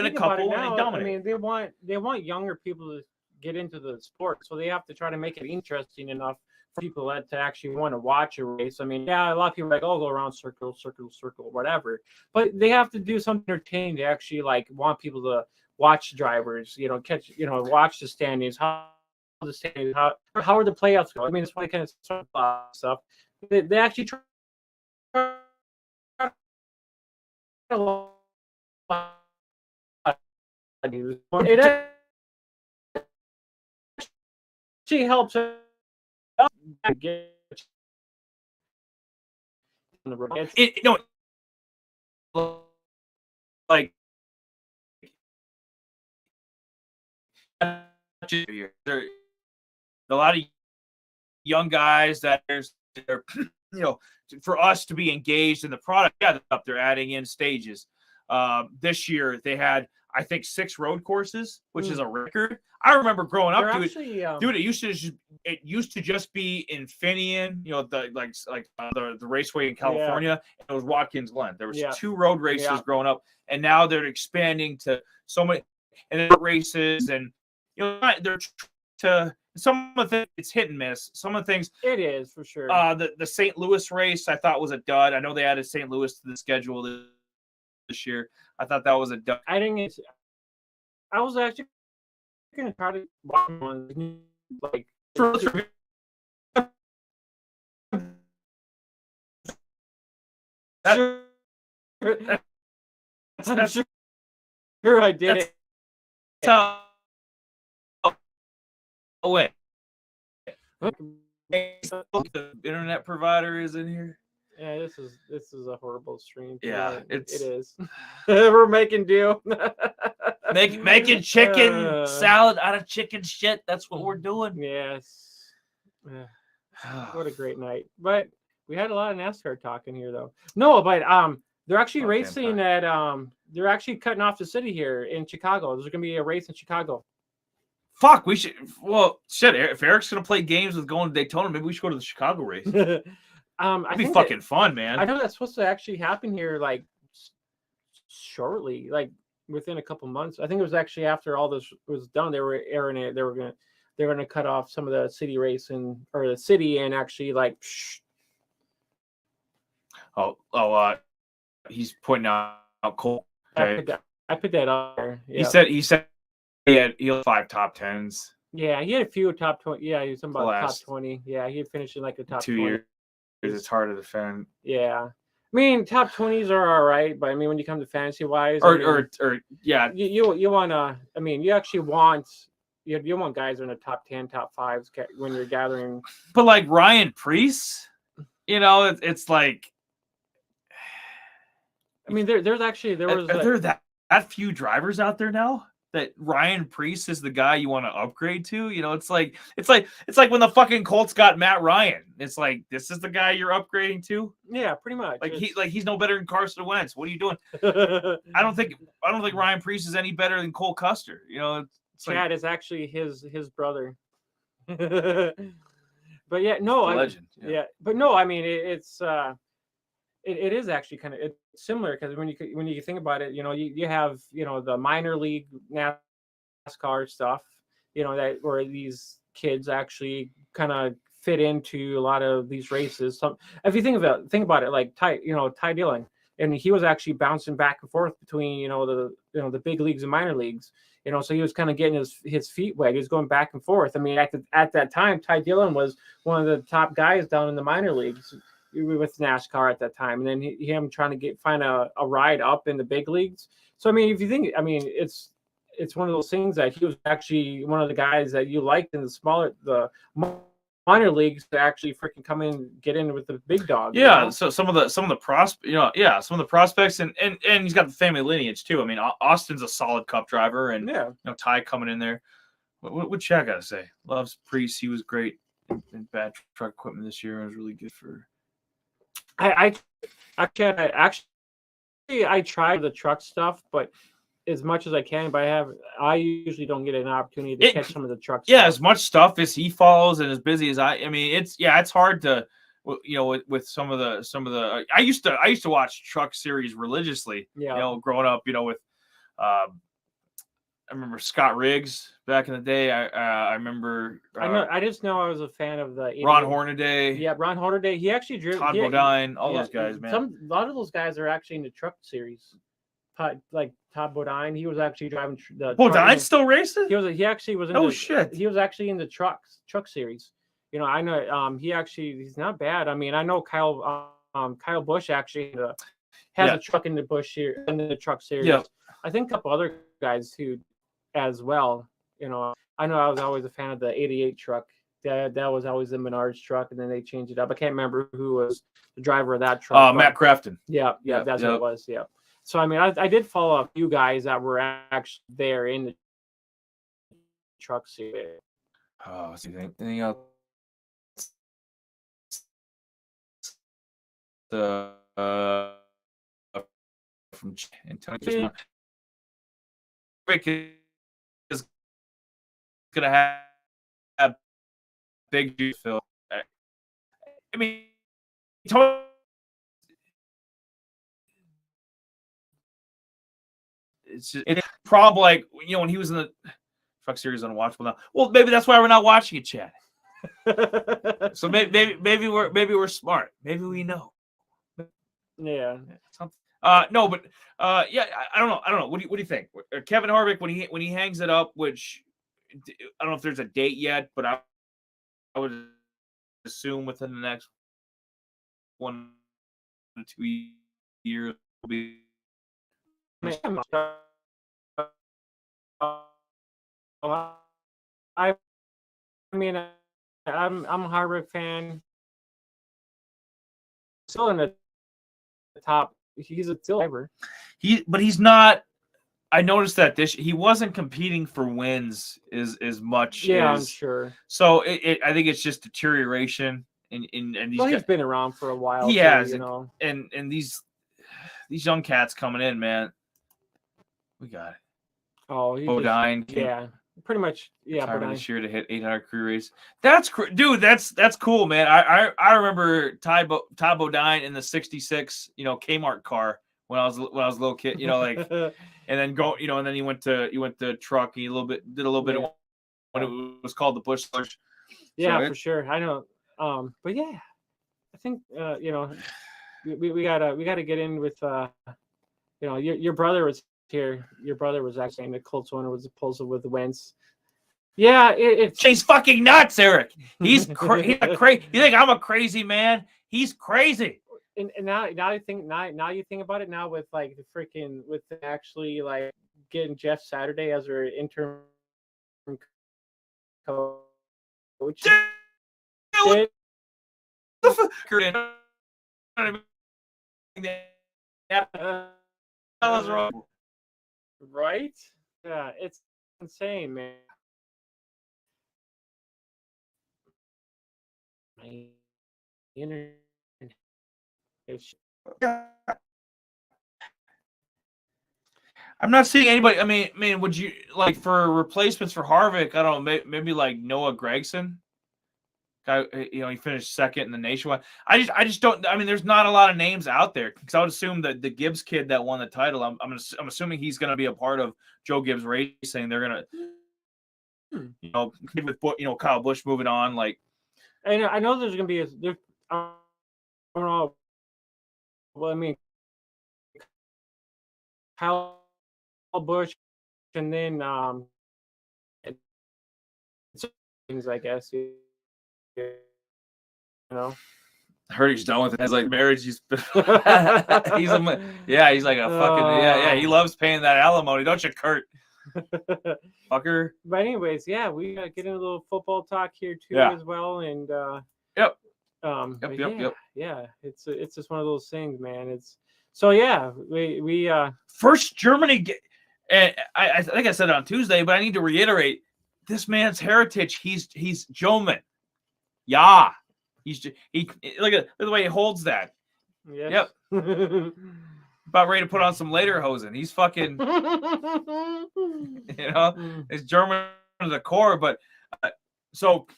Speaker 1: a couple and they dominate. I mean, they want younger people to get into the sport, so they have to try to make it interesting enough for people to actually want to watch a race. I mean, yeah, a lot of people are like, go around circle, whatever. But they have to do something entertaining to actually like want people to watch drivers, watch the standings, how are the playoffs going. I mean, it's funny kind of stuff. They actually try it actually helps get on the road.
Speaker 2: Like there a lot of young guys that they're for us to be engaged in the product. Yeah, they're adding in stages. This year they had, I think, 6 road courses, which is a record. I remember growing up, dude. It used to just be Infineon, the raceway in California, and it was Watkins Glen. There was 2 road races growing up, and now they're expanding to so many and races, and they're to some of the it's hit and miss. Some of the things
Speaker 1: it is for sure.
Speaker 2: The St. Louis race I thought was a dud. I know they added St. Louis to the schedule this year. I thought that was a dud.
Speaker 1: I was actually going to try to watch one like I'm sure I did it.
Speaker 2: Oh wait. The internet provider is in here.
Speaker 1: Yeah, this is a horrible stream.
Speaker 2: Yeah,
Speaker 1: it is. We're making do.
Speaker 2: Making chicken salad out of chicken shit. That's what we're doing.
Speaker 1: Yes. What a great night. But we had a lot of NASCAR talking here, though. No, but they're actually racing at they're actually cutting off the city here in Chicago. There's gonna be a race in Chicago.
Speaker 2: Fuck, we should. Well, shit. If Eric's gonna play games with going to Daytona, maybe we should go to the Chicago race. That'd be fucking fun, man.
Speaker 1: I know that's supposed to actually happen here, like shortly, like within a couple months. I think it was actually after all this was done. They were airing it. They were gonna cut off some of the city racing or the city and actually like.
Speaker 2: He's pointing out Cole. Okay.
Speaker 1: I put that up there.
Speaker 2: Yeah. He said he had 5 top 10s.
Speaker 1: Yeah, he had a few top 20. Yeah, he was talking about top 20. Yeah, he had finished in like the top
Speaker 2: 2
Speaker 1: 20.
Speaker 2: years. It's hard to defend.
Speaker 1: Yeah. I mean, top 20s are all right, but I mean, when you come to fantasy wise,
Speaker 2: yeah,
Speaker 1: you want to. I mean, you actually want you want guys in the top 10, top 5s when you're gathering.
Speaker 2: But like Ryan Preece, it's like.
Speaker 1: I mean, there was
Speaker 2: that few drivers out there now that Ryan Preece is the guy you want to upgrade to. It's like when the fucking Colts got Matt Ryan. It's like, this is the guy you're upgrading to.
Speaker 1: Yeah, pretty much.
Speaker 2: He's no better than Carson Wentz. What are you doing? I don't think Ryan Preece is any better than Cole Custer.
Speaker 1: Chad is actually his brother. But yeah, no,
Speaker 2: legend.
Speaker 1: Yeah, but no, I mean it is actually kind of similar because when you think about it, you have the minor league NASCAR stuff, that where these kids actually kind of fit into a lot of these races. If you think about it, like Ty Dillon, and he was actually bouncing back and forth between the big leagues and minor leagues. So he was kind of getting his feet wet. He was going back and forth. I mean, at that time, Ty Dillon was one of the top guys down in the minor leagues with NASCAR at that time, and then him trying to find a ride up in the big leagues. So I mean, if you think, I mean, it's one of those things that he was actually one of the guys that you liked in the minor leagues to actually freaking come in, get in with the big dog.
Speaker 2: Yeah. So some of the prospects, and he's got the family lineage too. I mean, Austin's a solid Cup driver, and Ty coming in there. What Chad got to say? Loves Preece. He was great in bad truck equipment this year. It was really good for.
Speaker 1: I tried the truck stuff, but as much as I can, but I usually don't get an opportunity to catch some of the trucks.
Speaker 2: Yeah, as much stuff as he follows and as busy as I mean, it's hard to, with some of the. I used to watch truck series religiously.
Speaker 1: Yeah.
Speaker 2: Growing up, with. I remember Scott Riggs back in the day. I remember.
Speaker 1: I just know I was a fan of the
Speaker 2: Ron Hornaday.
Speaker 1: Yeah, Ron Hornaday. He actually drew
Speaker 2: Todd Bodine. All those guys, man.
Speaker 1: A lot of those guys are actually in the truck series. Like Todd Bodine, he was actually driving the.
Speaker 2: Bodine still racing?
Speaker 1: He actually was in.
Speaker 2: Oh shit!
Speaker 1: He was actually in the truck series. I know. He's not bad. I mean, I know Kyle Busch actually has a truck in the Busch here in the truck series.
Speaker 2: Yeah.
Speaker 1: I think a couple other guys too, as well. I know I was always a fan of the '88 truck. That was always the Menards truck, and then they changed it up. I can't remember who was the driver of that truck.
Speaker 2: Matt Crafton.
Speaker 1: Yeah, that's what it was. Yeah. So I mean, I did follow a few guys that were actually there in the truck series.
Speaker 2: Oh, see anything else? From Antonio is gonna have big juice fill. I mean, it's probably like when he was in the truck series unwatchable now. Well, maybe that's why we're not watching it, Chad. So maybe we're smart. Maybe we know.
Speaker 1: Yeah.
Speaker 2: No, but yeah, I don't know. What do you think? Kevin Harvick when he hangs it up, which I don't know if there's a date yet, but I would assume within the next 1 to 2 years will be.
Speaker 1: I mean, I'm a Harvick fan. Still in the top. He's a still driver.
Speaker 2: But he's not. I noticed that he wasn't competing for wins as much.
Speaker 1: Yeah,
Speaker 2: as,
Speaker 1: I'm sure.
Speaker 2: So I think it's just deterioration. And
Speaker 1: he's been around for a while.
Speaker 2: He has,
Speaker 1: you know.
Speaker 2: And these young cats coming in, man. We got it.
Speaker 1: Oh,
Speaker 2: Bodine.
Speaker 1: Yeah, pretty much. Yeah,
Speaker 2: Bodine this year to hit 800 career race. That's cool, man. I remember Ty Bodine in the '66, Kmart car when I was a little kid, like, and then and then he went to truck. He did a little bit of when it was called the Busch Slush.
Speaker 1: Yeah, for sure. I know. But yeah, I think we gotta get in with your brother was here. Your brother was actually saying the Colts owner was opposed with Wentz. Yeah, it's
Speaker 2: he's fucking nuts, Eric. He's crazy. You think I'm a crazy man? He's crazy.
Speaker 1: And now you think about it now with like the freaking with actually like getting Jeff Saturday as our interim coach.
Speaker 2: What the fuck?
Speaker 1: Right? Yeah, it's insane, man. My internet.
Speaker 2: I'm not seeing anybody. I mean, would you like for replacements for Harvick? I don't know, maybe like Noah Gragson. Guy, he finished second in the nationwide. I just don't. I mean, there's not a lot of names out there because I would assume that the Gibbs kid that won the title. I'm assuming he's going to be a part of Joe Gibbs Racing. They're going to, with Kyle Busch moving on. Like,
Speaker 1: I know there's going to be I don't know. Well, I mean, Kyle Busch, and then things, I guess. I
Speaker 2: heard he's done with it. He's like marriage. He's like a fucking He loves paying that alimony, don't you, Kurt? Fucker.
Speaker 1: But anyways, we gotta get into a little football talk here too as well, and
Speaker 2: yep.
Speaker 1: Yeah. It's just one of those things, man. It's so we
Speaker 2: first Germany. And I think I said it on Tuesday, but I need to reiterate this man's heritage. He's German. Yeah, he look at the way he holds that.
Speaker 1: Yes.
Speaker 2: Yep. About ready to put on some lederhosen. He's fucking, it's German to the core. But so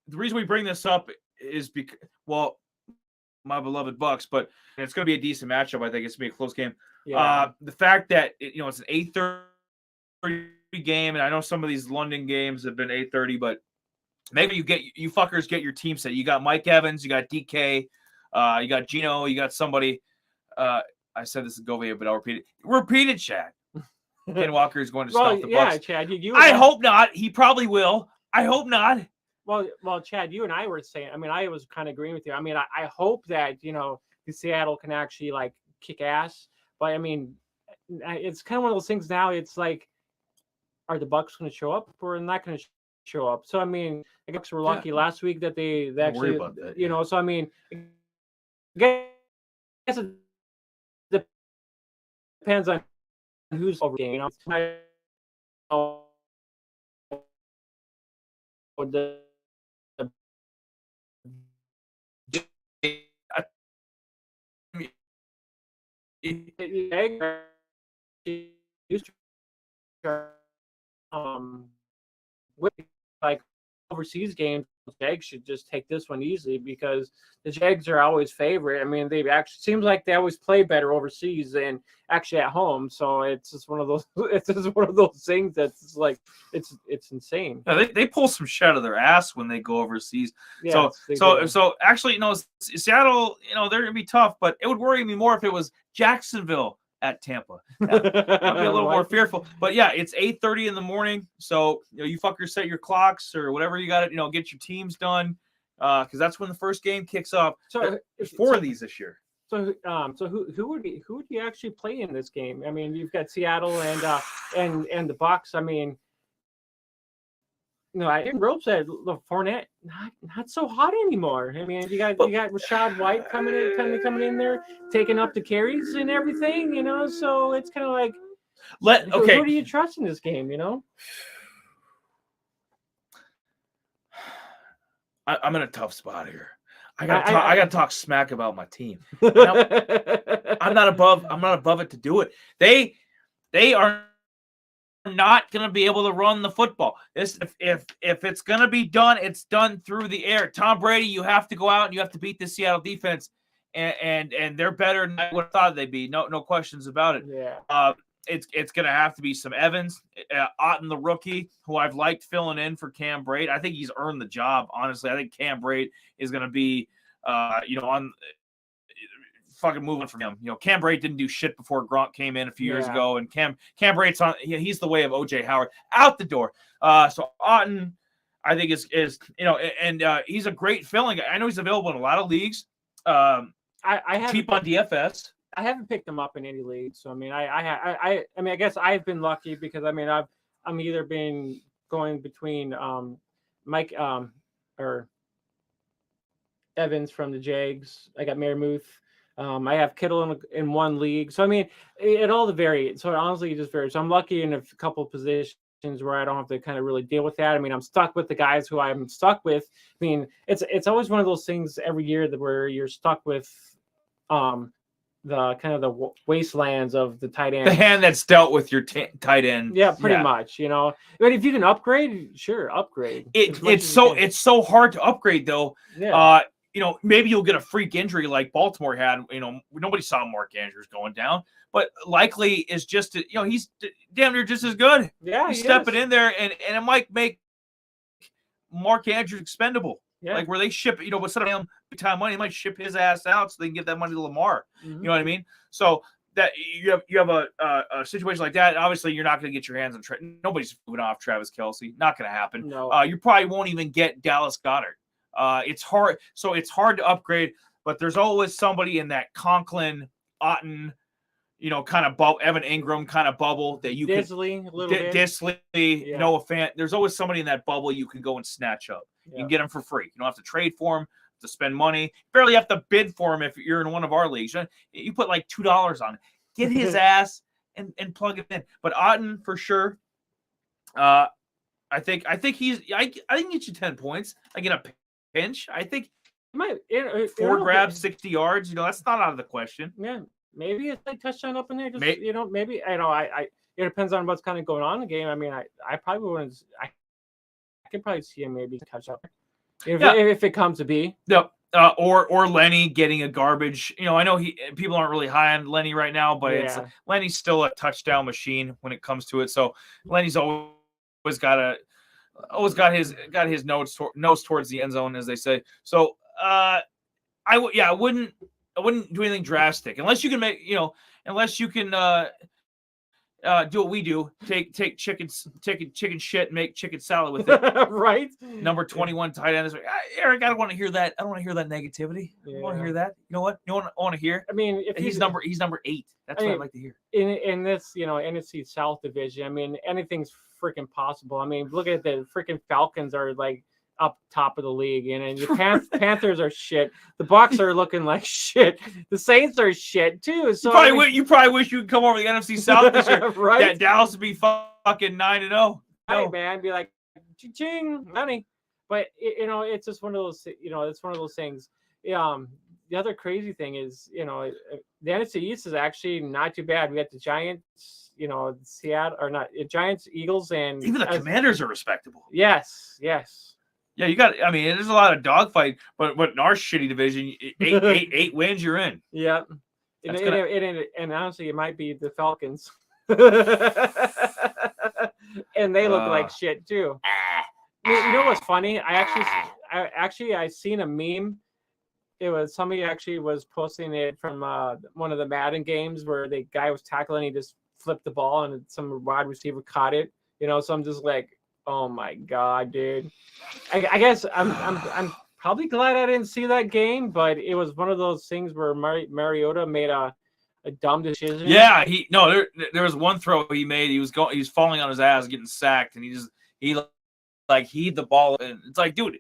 Speaker 2: the reason we bring this up is because, well, my beloved Bucks, but it's going to be a decent matchup. I think it's going to be a close game.
Speaker 1: Yeah.
Speaker 2: The fact that it's an 8:30 game, and I know some of these London games have been 8:30, but maybe you fuckers get your team set. You got Mike Evans, you got DK, you got Gino, you got somebody. I said this is Govia, but I'll repeat it. Repeat it, Chad. Ken Walker is going to stop the Bucks.
Speaker 1: Chad.
Speaker 2: I hope not. He probably will. I hope not.
Speaker 1: Well, Chad, you and I were saying. I mean, I was kind of agreeing with you. I mean, I hope that the Seattle can actually like kick ass. But I mean, it's kind of one of those things now. It's like, are the Bucks going to show up or not going to show up? So I mean, I guess we're lucky last week that they actually, that, So I mean, I guess it depends on who's over game. With like overseas games, the Jags should just take this one easily because the Jags are always favorite. I mean, they actually seems like they always play better overseas than actually at home. So it's just one of those. It's just one of those things that's like it's insane.
Speaker 2: Yeah, they pull some shit out of their ass when they go overseas.
Speaker 1: Yeah,
Speaker 2: so actually, Seattle, they're gonna be tough, but it would worry me more if it was Jacksonville at Tampa. I'd be a little more fearful. But yeah, it's 8:30 in the morning. So you fuckers set your clocks or whatever you got to get your teams done. Because that's when the first game kicks off. So there's four of these this year.
Speaker 1: So who would you actually play in this game? I mean, you've got Seattle and the Bucks. I mean, No, I think Rope said the Fournette not so hot anymore. I mean, you got Rashad White coming in there, taking up the carries and everything, So it's kind of like, who do you trust in this game,
Speaker 2: I'm in a tough spot here. I gotta talk smack about my team. I'm not above it to do it. They are not going to be able to run the football. If it's going to be done, it's done through the air. Tom Brady, you have to go out and you have to beat the Seattle defense, and they're better than I would have thought they'd be. No questions about it.
Speaker 1: Yeah.
Speaker 2: It's going to have to be some Evans, Otten the rookie, who I've liked filling in for Cam Brate. I think he's earned the job. Honestly, I think Cam Brate is going to be, on fucking moving from him. Cam Brate didn't do shit before Gronk came in a few years ago, and Cam Brate's on. He's the way of OJ Howard out the door. So Otten, I think is and he's a great filling. I know he's available in a lot of leagues.
Speaker 1: I have
Speaker 2: cheap on DFS.
Speaker 1: I haven't picked him up in any league, so I mean, I guess I've been lucky because I'm either been going between Mike or Evans from the Jags. I got Marimuth. I have Kittle in one league, so I mean, it all varies. So honestly, it just varies. So I'm lucky in a couple of positions where I don't have to kind of really deal with that. I mean, I'm stuck with the guys who I'm stuck with. I mean, it's always one of those things every year where you're stuck with the kind of the wastelands of the tight end.
Speaker 2: The hand that's dealt with your tight end.
Speaker 1: Yeah, pretty much. But if you can upgrade, sure, upgrade.
Speaker 2: It's so hard to upgrade though.
Speaker 1: Yeah.
Speaker 2: Maybe you'll get a freak injury like Baltimore had. Nobody saw Mark Andrews going down, but likely is just he's damn near just as good.
Speaker 1: Yeah,
Speaker 2: he's stepping in there, and it might make Mark Andrews expendable. Yeah. Like where they ship, instead of him big time money, they might ship his ass out so they can give that money to Lamar. Mm-hmm. You know what I mean? So that you have a situation like that. Obviously, you're not going to get your hands on. Nobody's moving off Travis Kelce. Not going to happen.
Speaker 1: No.
Speaker 2: You probably won't even get Dallas Goedert. It's hard. So it's hard to upgrade, but there's always somebody in that Conklin, Otten, kind of bubble, Evan Ingram kind of bubble that you
Speaker 1: Disley,
Speaker 2: Disley, Noah Fant. There's always somebody in that bubble you can go and snatch up. You can get them for free. You don't have to trade for them, to spend money. You barely have to bid for him if you're in one of our leagues. You put like $2 on it. Get his ass and plug it in. But Otten for sure. I think he's. I think get you 10 points. I get a pinch. I think four grabs, 60 yards. That's not out of the question.
Speaker 1: Yeah, maybe it's like touchdown up in there. Just maybe it depends on what's kind of going on in the game. I mean, I probably wouldn't. I could probably see him maybe touch up if it comes to be.
Speaker 2: Yep. Or Lenny getting a garbage. I know people aren't really high on Lenny right now, but Lenny's still a touchdown machine when it comes to it. So Lenny's always got his nose towards the end zone, as they say. So I wouldn't do anything drastic unless you can make do what we do. Take chicken shit and make chicken salad with it.
Speaker 1: Right.
Speaker 2: Number 21 tight end is like, Eric, I don't want to hear that. I don't want to hear that negativity. I want to hear that. You know what? You want to hear?
Speaker 1: I mean, if
Speaker 2: he's number 8. That's what I'd like to hear.
Speaker 1: In this, NFC South division, I mean, anything's freaking possible. I mean, look at the freaking Falcons are like up top of the league, and your Panthers are shit. The Bucs are looking like shit. The Saints are shit too. So
Speaker 2: you probably wish you could come over to the NFC South this year.
Speaker 1: Right?
Speaker 2: That Dallas would be fucking 9-0.
Speaker 1: Right, man, be like ching money. But it's just one of those. It's one of those things. The other crazy thing is, the NFC East is actually not too bad. We got the Giants, Seattle or not Giants, Eagles, and
Speaker 2: even the Commanders are respectable.
Speaker 1: Yes.
Speaker 2: Yeah, you got. I mean, there's a lot of dogfight, but in our shitty division, 8 wins, you're in.
Speaker 1: Yeah, and honestly, it might be the Falcons, and they look like shit too. You know what's funny? I seen a meme. It was somebody actually was posting it from one of the Madden games where the guy was tackling, he just flipped the ball and some wide receiver caught it. So I'm just like, oh my god, dude. I guess I'm probably glad I didn't see that game, but it was one of those things where Mariota made a dumb decision.
Speaker 2: Yeah, there was one throw he made. He was falling on his ass, getting sacked, and he like heave the ball. And it's like, dude,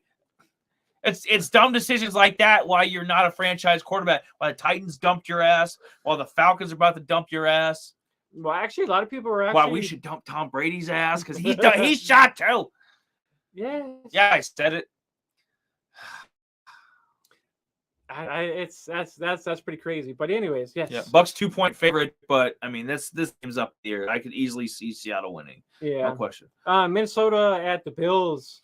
Speaker 2: it's dumb decisions like that why you're not a franchise quarterback. Why the Titans dumped your ass, while the Falcons are about to dump your ass.
Speaker 1: Well, actually, a lot of people were actually.
Speaker 2: Why we should dump Tom Brady's ass because he's shot too.
Speaker 1: Yeah.
Speaker 2: Yeah, I said it.
Speaker 1: That's pretty crazy. But anyways, yes.
Speaker 2: Yeah, Bucks 2-point favorite, but I mean this game's up here. I could easily see Seattle winning.
Speaker 1: Yeah,
Speaker 2: no question.
Speaker 1: Minnesota at the Bills.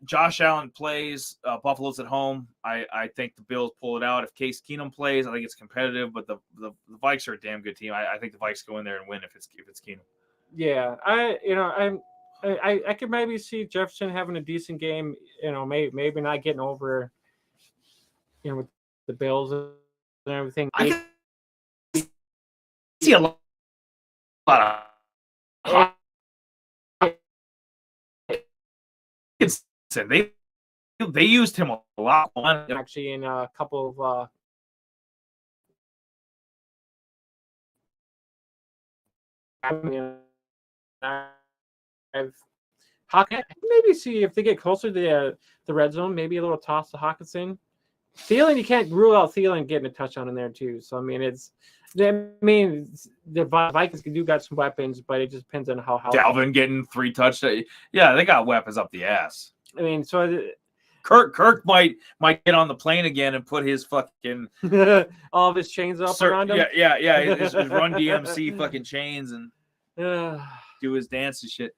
Speaker 2: Josh Allen plays. Buffalo's at home. I think the Bills pull it out. If Case Keenum plays, I think it's competitive. But the Vikes are a damn good team. I think the Vikes go in there and win if it's Keenum.
Speaker 1: Yeah, I could maybe see Jefferson having a decent game. Maybe not getting over. With the Bills and everything.
Speaker 2: I can see a lot of. They used him a lot.
Speaker 1: Actually, in a couple of maybe see if they get closer to the red zone, maybe a little toss to Hawkinson. Thielen, you can't rule out Thielen getting a touchdown in there too. So the Vikings do got some weapons, but it just depends on how
Speaker 2: Dalvin getting 3 touchdowns. Yeah, they got weapons up the ass.
Speaker 1: So
Speaker 2: Kirk might get on the plane again and put his fucking
Speaker 1: all of his chains up around him.
Speaker 2: Yeah. His Run DMC fucking chains and do his dance and shit.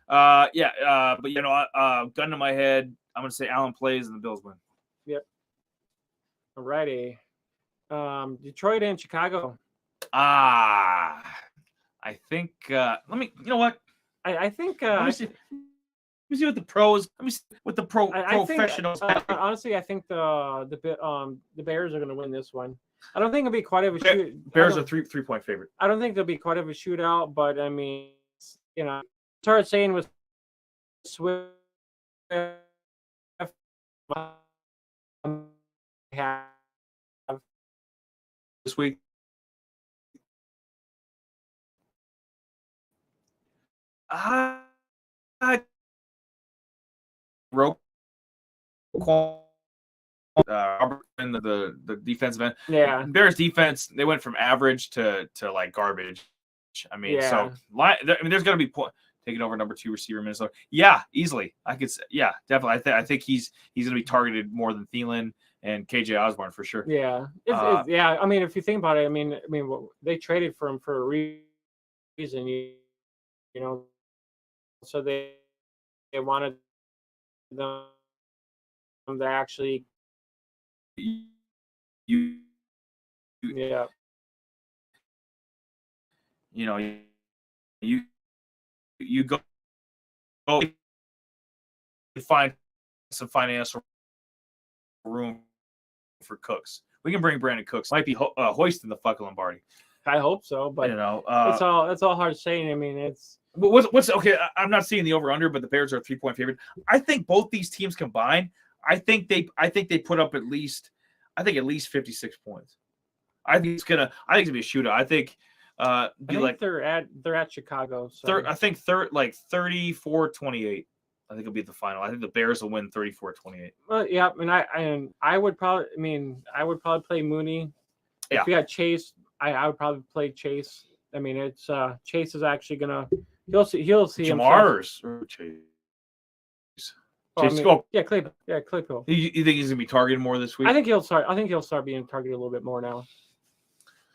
Speaker 2: But gun to my head, I'm gonna say Allen plays and the Bills win.
Speaker 1: Yep. Alrighty. Detroit and Chicago.
Speaker 2: I think you know what?
Speaker 1: I think
Speaker 2: let me see what the pros. Let me see what the professionals.
Speaker 1: Honestly, I think the Bears are going to win this one. I don't think it'll be quite of a shoot.
Speaker 2: Bears are 3-point favorite.
Speaker 1: I don't think there'll be quite of a shootout, but start saying with Swift.
Speaker 2: This week. Rope in the defensive end.
Speaker 1: Yeah.
Speaker 2: Bears defense, they went from average to like garbage. So there's going to be taking over number 2 receiver Minnesota. Yeah, easily. I could say, yeah, definitely. I think he's going to be targeted more than Thielen and KJ Osborne for sure.
Speaker 1: Yeah. If you think about it, they traded for him for a reason, so they wanted them to actually
Speaker 2: you go find some financial room for Cooks. We can bring Brandon Cooks. Might be hoisting the fucking Lombardi.
Speaker 1: I hope so, but it's all hard saying. It's
Speaker 2: what's okay. I'm not seeing the over under, but the Bears are a 3-point favorite. I think both these teams combined. I think they put up at least 56 points. I think it's gonna be a shootout. I think
Speaker 1: they're at Chicago. So.
Speaker 2: I think 34-28. I think it'll be the final. I think the Bears will win 34-28.
Speaker 1: Well, yeah, I would probably play Mooney.
Speaker 2: Yeah.
Speaker 1: If we had Chase, I would probably play Chase. It's Chase is actually gonna he'll see
Speaker 2: Jamar's or Chase.
Speaker 1: Claypool.
Speaker 2: You think he's gonna be targeted more this week?
Speaker 1: I think he'll start being targeted a little bit more now.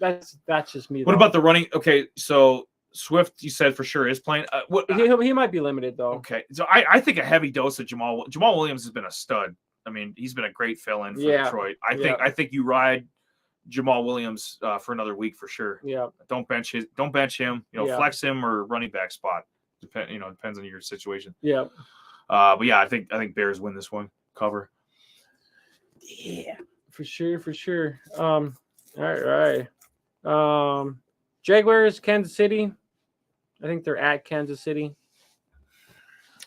Speaker 1: That's just me.
Speaker 2: What about the running? Okay, so Swift, you said for sure is playing.
Speaker 1: He might be limited though.
Speaker 2: Okay, so I think a heavy dose of Jamal Williams has been a stud. He's been a great fill-in for Detroit. I think you ride Jamal Williams for another week for sure.
Speaker 1: Yeah.
Speaker 2: Don't bench him. Flex him or running back spot. Depends on your situation.
Speaker 1: Yeah.
Speaker 2: But yeah, I think Bears win this one. Cover.
Speaker 1: Yeah, for sure. All right. Jaguars, Kansas City. I think they're at Kansas City.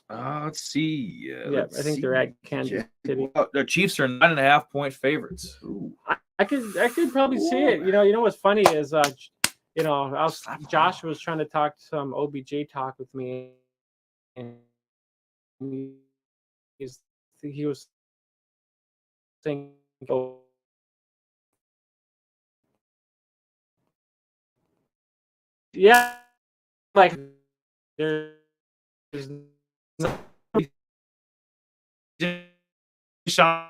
Speaker 2: Let's see.
Speaker 1: I think they're at Kansas City.
Speaker 2: The Chiefs are 9.5-point favorites. Ooh.
Speaker 1: I could probably see it. You know what's funny is Josh was trying to talk some OBJ talk with me, and he was thinking, oh, yeah, like there's no,
Speaker 2: Sean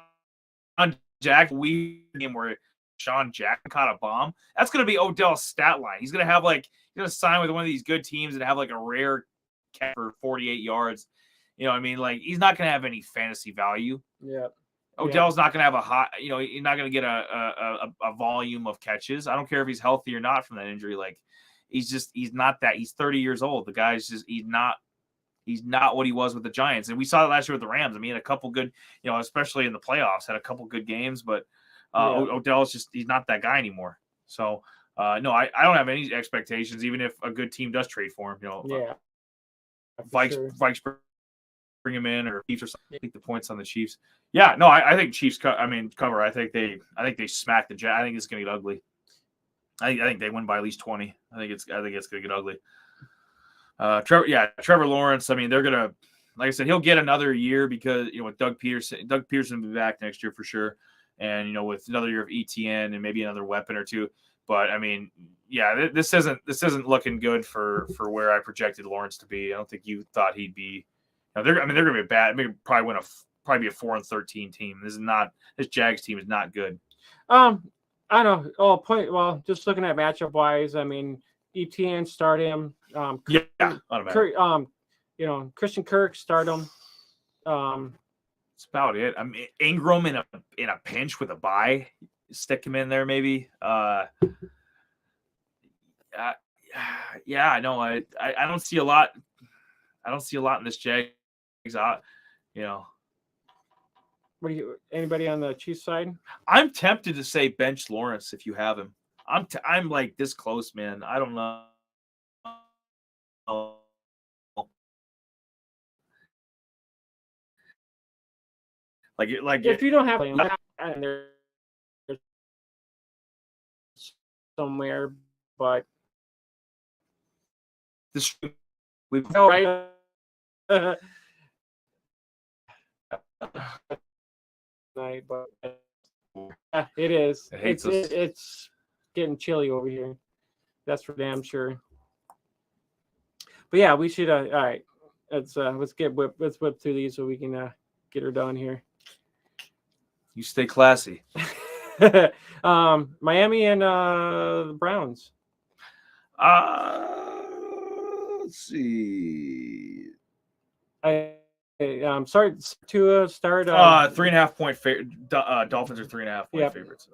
Speaker 2: Jack game where Sean Jack caught a bomb. That's going to be Odell's stat line. He's going to have he's going to sign with one of these good teams and have like a rare catch for 48 yards. You know what I mean? Like, he's not going to have any fantasy value.
Speaker 1: yeah.
Speaker 2: Odell's not going to have a hot, he's not going to get a volume of catches. I don't care if he's healthy or not from that injury. Like, he's not that. He's 30 years old. The guy's just, he's not what he was with the Giants. And we saw it last year with the Rams. I mean, a couple good, especially in the playoffs, had a couple good games, but Odell's just, he's not that guy anymore. So, no, I don't have any expectations, even if a good team does trade for him. Vikes bring him in, or Chiefs or something, take the points on the Chiefs. Yeah, no, I think Chiefs cover. I think they smack the Jets. I think it's going to get ugly. I think they win by at least 20. I think it's going to get ugly. Trevor Lawrence. I mean, they're gonna, like I said, he'll get another year because with Doug Peterson will be back next year for sure, and with another year of ETN and maybe another weapon or two. But I mean, yeah, this isn't looking good for where I projected Lawrence to be. I don't think you thought he'd be. They're going to be bad. Maybe probably be a 4-13 team. This Jags team is not good.
Speaker 1: I don't know. Well, just looking at matchup wise, I mean, ETN start him. Christian Kirk start him.
Speaker 2: That's about it. I mean, Ingram in a pinch with a bye, stick him in there maybe. I know. I don't see a lot. I don't see a lot in this Jags.
Speaker 1: Anybody on the Chiefs side?
Speaker 2: I'm tempted to say bench Lawrence if you have him. I'm like this close, man. I don't know. Like
Speaker 1: if you don't have him, and there's somewhere, but
Speaker 2: this
Speaker 1: we've right. But it is. It's getting chilly over here. That's for damn sure. But yeah, we should. All right, let's whip through these so we can get her done here.
Speaker 2: You stay classy.
Speaker 1: Miami and the Browns.
Speaker 2: Let's see.
Speaker 1: Sorry to start.
Speaker 2: 3.5 point favorite. Dolphins are 3.5 point favorites.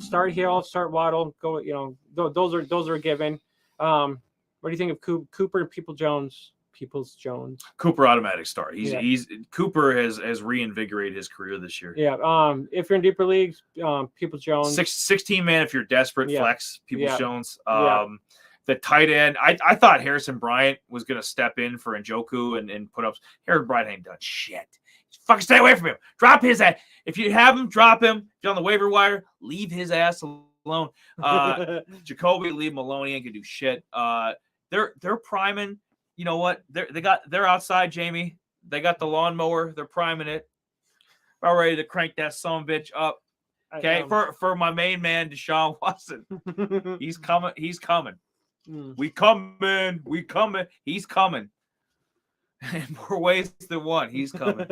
Speaker 1: Start Hill, start Waddle. Go. Those are a given. What do you think of Cooper and Peoples-Jones?
Speaker 2: Cooper automatic start. Cooper has reinvigorated his career this year.
Speaker 1: Yeah. If you're in deeper leagues, Peoples-Jones.
Speaker 2: 16 man if you're desperate, flex Peoples-Jones. The tight end, I thought Harrison Bryant was going to step in for Njoku and put up. Harrison Bryant ain't done shit. Fucking stay away from him. Drop his ass. If you have him, drop him. If you're on the waiver wire, leave his ass alone. Jacoby, leave him alone. He ain't gonna do shit. They're priming. You know what? They're outside, Jamie. They got the lawnmower. They're priming it. About ready to crank that son of a bitch up. Okay, for my main man, Deshaun Watson. He's coming. We coming. He's coming. In more ways than one, he's coming.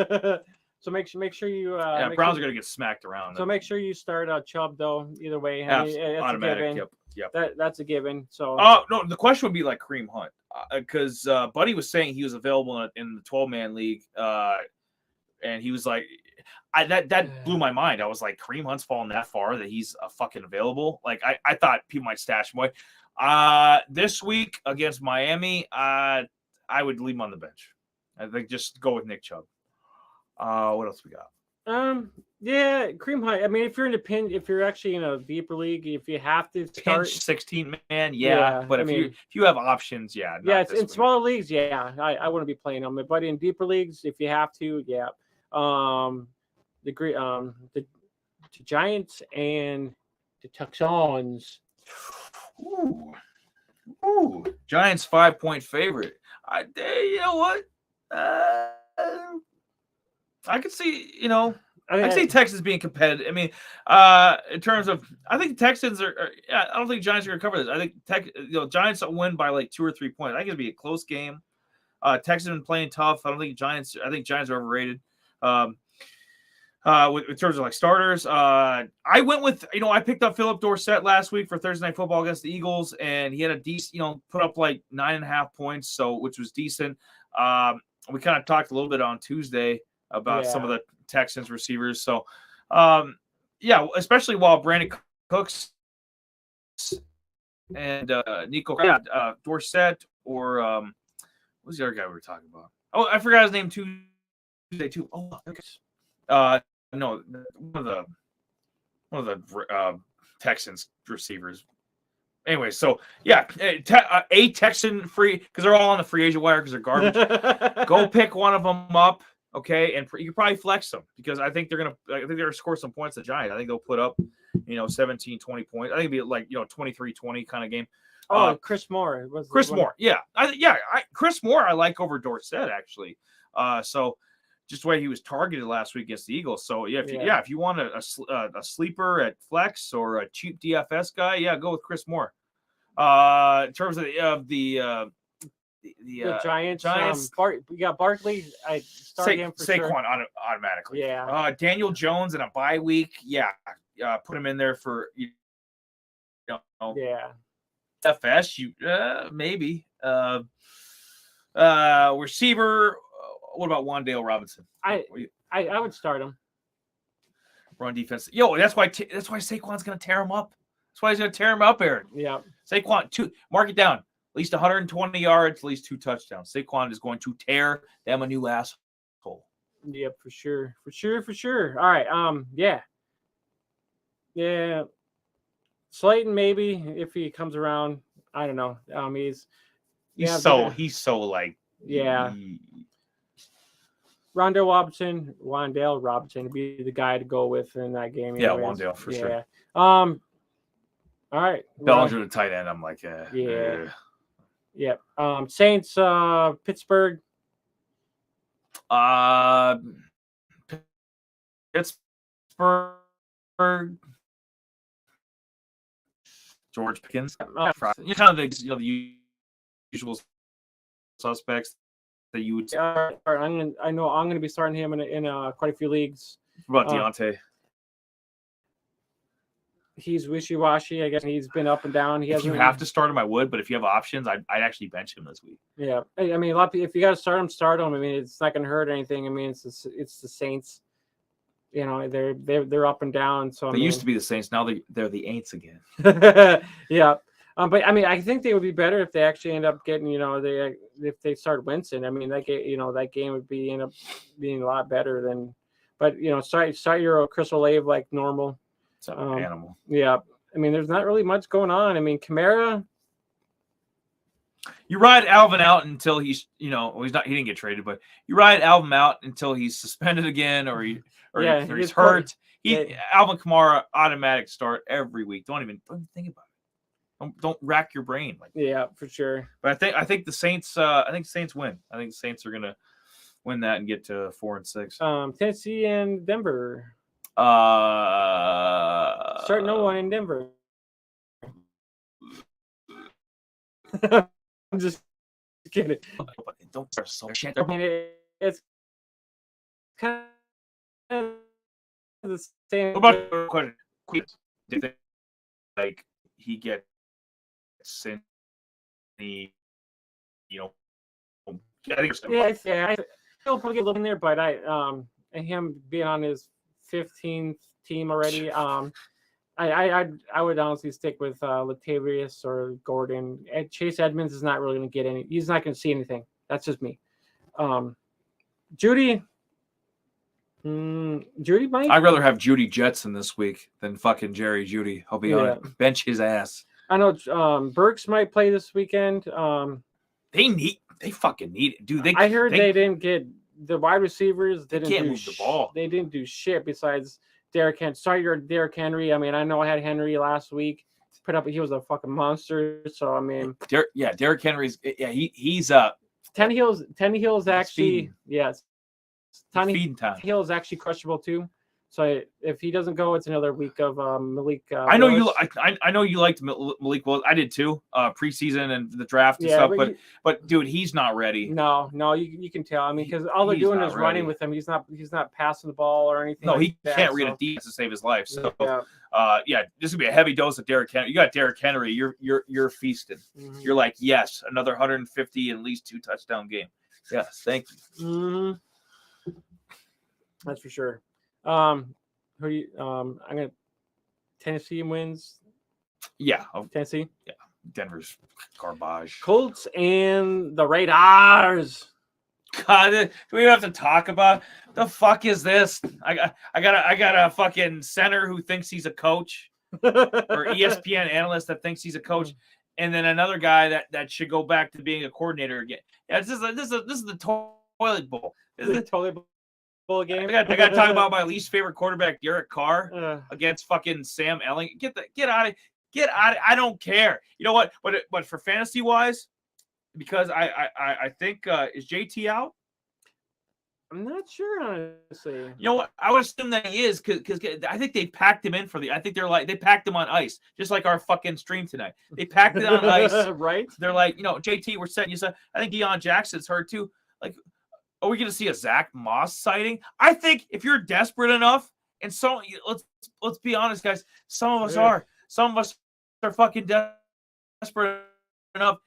Speaker 1: So make sure you.
Speaker 2: Browns are gonna get smacked around.
Speaker 1: So make sure you start Chubb though. Either way,
Speaker 2: automatic. Yep.
Speaker 1: That's a given. So.
Speaker 2: No, the question would be like Kareem Hunt, because Buddy was saying he was available in the 12-man league, and he was like, that blew my mind. I was like, Kareem Hunt's fallen that far that he's fucking available. Like I thought people might stash him away. This week against Miami, I would leave him on the bench. I think just go with Nick Chubb. What else we got?
Speaker 1: Kareem Hunt. I mean, if you're actually in a deeper league, if you have to start
Speaker 2: 16 man, but if you have options,
Speaker 1: it's in smaller leagues, I wouldn't be playing them. But in deeper leagues, if you have to, the Giants and the Texans.
Speaker 2: Ooh, Giants 5-point favorite. You know what? I could see,
Speaker 1: I
Speaker 2: I see Texans being competitive. I mean, in terms of, I think Texans are I don't think Giants are going to cover this. I think Giants will win by like 2 or 3 points. I think it'll be a close game. Texans have been playing tough. I think Giants are overrated. In terms of like starters, I went with, I picked up Philip Dorsett last week for Thursday Night Football against the Eagles, and he had a decent, put up like 9.5 points, which was decent. We kind of talked a little bit on Tuesday about some of the Texans receivers. So, especially while Brandon Cooks and Nico Dorsett or what's the other guy we were talking about? Oh, I forgot his name Tuesday too. Oh, okay. No, one of the Texans receivers. Anyway, so a Texan free, because they're all on the free agent wire because they're garbage. Go pick one of them up, okay, and you can probably flex them because I think they're gonna score some points. The Giants, I think they'll put up 17, 20 points. I think it'll be like 23-20 kind of game.
Speaker 1: Chris Moore.
Speaker 2: Chris Moore, Chris Moore I like over Dorsett actually. So just the way he was targeted last week against the Eagles. So if you want a sleeper at flex or a cheap DFS guy, go with Chris Moore. In terms of the
Speaker 1: Giants, we got Barkley. I started him for
Speaker 2: Saquon automatically.
Speaker 1: Yeah.
Speaker 2: Daniel Jones in a bye week. Put him in there for FS. Maybe receiver. What about Wan'Dale Robinson?
Speaker 1: I would start him.
Speaker 2: Run defense. That's why Saquon's going to tear him up. That's why he's going to tear him up, Aaron.
Speaker 1: Yeah.
Speaker 2: Saquon, mark it down. At least 120 yards, at least 2 touchdowns. Saquon is going to tear them a new asshole.
Speaker 1: Yep, for sure. All right. Yeah. Slayton maybe if he comes around. I don't know. He's
Speaker 2: so like
Speaker 1: Wan'Dale Robinson would be the guy to go with in that game.
Speaker 2: Yeah, Wan'Dale for sure.
Speaker 1: All right.
Speaker 2: Bellinger the tight end. I'm like,
Speaker 1: Yep. Saints, Pittsburgh.
Speaker 2: Pittsburgh. George Pickens. You're kind of the usual suspects that you would.
Speaker 1: I know I'm going to be starting him in quite a few leagues.
Speaker 2: What about Deontay?
Speaker 1: He's wishy-washy. I guess he's been up and down.
Speaker 2: If you have to start him, I would. But if you have options, I'd actually bench him this week.
Speaker 1: Yeah, I mean, a lot of people, if you got to start him. I mean, it's not going to hurt anything. I mean, it's the Saints. They're up and down. So
Speaker 2: they used to be the Saints. Now they're the Aints again.
Speaker 1: Yeah. But I mean, I think they would be better if they actually end up getting, if they start Winston. I mean, that game would end up being a lot better than. But start your Chris Olave like normal.
Speaker 2: It's an animal.
Speaker 1: Yeah. I mean, there's not really much going on. I mean, Kamara.
Speaker 2: You ride Alvin out until he's, he didn't get traded, but you ride Alvin out until he's suspended again or he's hurt. Alvin Kamara automatic start every week. Don't even think about it. Don't rack your brain.
Speaker 1: For sure.
Speaker 2: But I think the Saints. I think the Saints win. I think the Saints are gonna win that and get to 4-6.
Speaker 1: Tennessee and Denver. Start no one in Denver. I'm just kidding.
Speaker 2: Don't start so shit.
Speaker 1: I mean, it's kind of the same.
Speaker 2: What about question? Do you think like he gets in the I he'll probably get looking there, but and him being on his 15th team already, I would honestly stick with Latavius or Gordon. Chase Edmonds is not really going to get any. He's not going to see anything. That's just me. Judy might. I'd rather have Judy Jetson this week than fucking Jerry Judy. I'll be honest. Bench his ass.
Speaker 1: I know Burks might play this weekend.
Speaker 2: They fucking need it, dude.
Speaker 1: I heard they didn't get the wide receivers. They can't move
Speaker 2: the ball.
Speaker 1: They didn't do shit besides Derrick Henry. Sorry, you're Derrick Henry. I mean, I know I had Henry last week. He was a fucking monster. So I mean,
Speaker 2: Derrick Henry's he's
Speaker 1: Tannehill's actually Tiny Hill is actually questionable too. So if he doesn't go, it's another week of Malik.
Speaker 2: I know I know you liked Malik Willis. I did too. Preseason and the draft and stuff. But dude, he's not ready.
Speaker 1: No, you can tell. I mean, because all they're doing is running with him. He's not passing the ball or anything.
Speaker 2: No, he can't read a defense to save his life. So this would be a heavy dose of Derrick Henry. You got Derrick Henry. You're feasted. Mm-hmm. You're like, yes, another 150 and at least 2 touchdown game. Yes, thank you.
Speaker 1: Mm-hmm. That's for sure. I'm gonna Tennessee wins.
Speaker 2: Yeah,
Speaker 1: Tennessee.
Speaker 2: Yeah, Denver's garbage.
Speaker 1: Colts and the Raiders.
Speaker 2: God, do we have to talk about the fuck is this? I got a fucking center who thinks he's a coach, or ESPN analyst that thinks he's a coach, and then another guy that should go back to being a coordinator again. Yeah, this is the toilet bowl. This is the toilet bowl.
Speaker 1: Game.
Speaker 2: I got to talk about my least favorite quarterback, Derek Carr, against fucking Sam Elling. Get out of. I don't care. You know what? But for fantasy wise, because I think is JT out?
Speaker 1: I'm not sure, honestly.
Speaker 2: You know what? I would assume that he is because I think they packed him in I think they packed him on ice, just like our fucking stream tonight. They packed it on ice,
Speaker 1: right?
Speaker 2: They're like, JT, we're setting you up. I think Deion Jackson's hurt too. Like, are we going to see a Zach Moss sighting? I think if you're desperate enough, and so let's be honest, guys. Some of us are. Some of us are fucking desperate enough.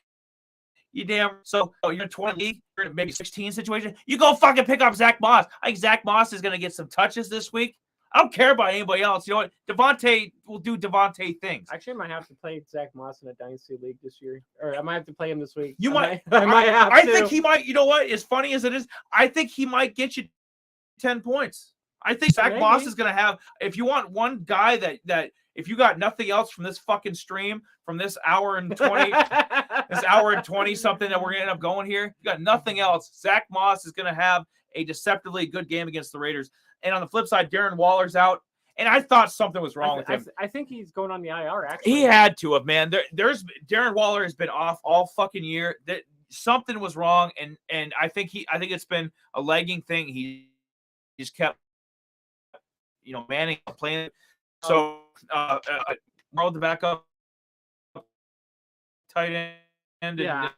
Speaker 2: So you're in 20 league, you're in maybe 16 situation. You go fucking pick up Zach Moss. I think Zach Moss is going to get some touches this week. I don't care about anybody else. You know what? Devontae will do Devontae things.
Speaker 1: Actually, I might have to play Zach Moss in a dynasty league this year, or I might have to play him this week.
Speaker 2: You might.
Speaker 1: I might have to.
Speaker 2: I think he might. You know what? As funny as it is, I think he might get you 10 points. I think Zach Moss is going to have. If you want one guy that if you got nothing else from this fucking stream, from this hour and 20, this hour and 20 something that we're going to end up going here, you got nothing else. Zach Moss is going to have a deceptively good game against the Raiders. And on the flip side, Darren Waller's out. And I thought something was wrong with him.
Speaker 1: I think he's going on the IR, actually.
Speaker 2: He had to have, man. There's Darren Waller has been off all fucking year. Something was wrong, and I think it's been a lagging thing. He just kept, manning playing. So rolled the backup tight end.
Speaker 1: Yeah.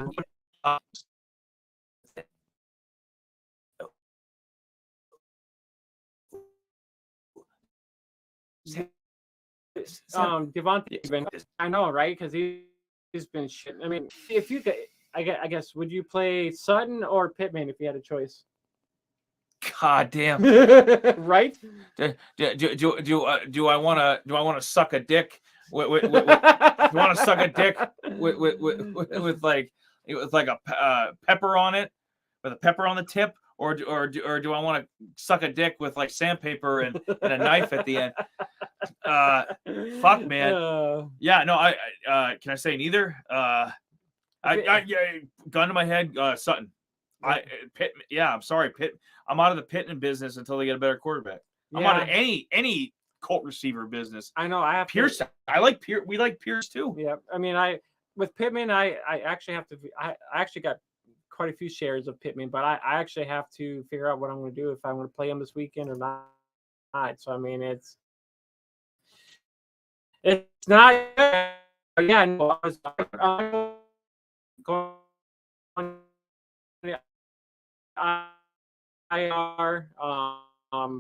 Speaker 1: Devontae, I know, right? Because he's been shit. I mean, if you could, I guess, would you play Sutton or Pittman if you had a choice?
Speaker 2: God damn.
Speaker 1: Right?
Speaker 2: Do I want to suck a dick? Do you want to suck a dick with like a pepper on it, with a pepper on the tip? Or do I want to suck a dick with like sandpaper and a knife at the end? Fuck, man. Yeah, no. I can I say neither? Gun to my head. Sutton. Pitt. Yeah, I'm sorry, Pitt. I'm out of the Pittman business until they get a better quarterback. I'm out of any Colt receiver business.
Speaker 1: I know. I have
Speaker 2: Pierce. I like Pierce. We like Pierce too.
Speaker 1: Yeah. I mean, with Pittman, I actually have to. I actually got quite a few shares of Pittman, but I actually have to figure out what I'm going to do if I'm going to play him this weekend or not. So I mean, it's not. Yeah, no, I was going IR.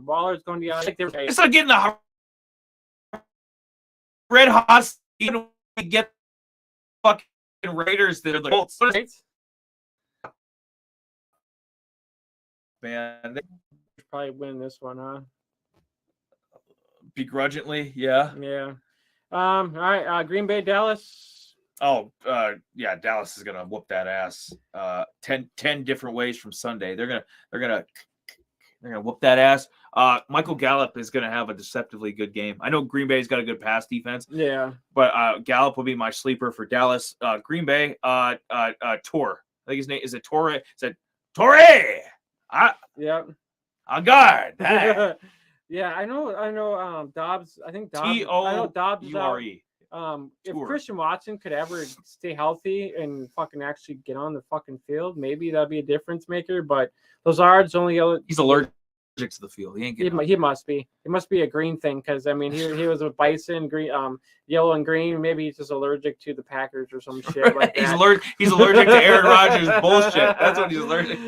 Speaker 1: Waller's going to IR.
Speaker 2: It's like getting the red hot. We get fucking Raiders. They're the Colts. Man, they
Speaker 1: probably win this one, huh?
Speaker 2: Begrudgingly, yeah.
Speaker 1: Yeah. All right. Green Bay, Dallas.
Speaker 2: Oh, yeah. Dallas is gonna whoop that ass. 10 different ways from Sunday. They're gonna whoop that ass. Michael Gallup is gonna have a deceptively good game. I know Green Bay's got a good pass defense.
Speaker 1: Yeah.
Speaker 2: But Gallup will be my sleeper for Dallas. Green Bay. Tor. I think his name is it Torre. Is it Torre?
Speaker 1: Yeah.
Speaker 2: On guard.
Speaker 1: Yeah, I know. Dobbs. I think Dobbs.
Speaker 2: Toure.
Speaker 1: I know Dobbs is out. If
Speaker 2: Tour.
Speaker 1: Christian Watson could ever stay healthy and fucking actually get on the fucking field, maybe that'd be a difference maker. But Lazard's only
Speaker 2: He's allergic to the field. He ain't getting.
Speaker 1: he must be. It must be a green thing because I mean he was with Bison, green, yellow and green. Maybe he's just allergic to the Packers or some shit like that.
Speaker 2: He's allergic to Aaron Rodgers bullshit. That's what he's allergic.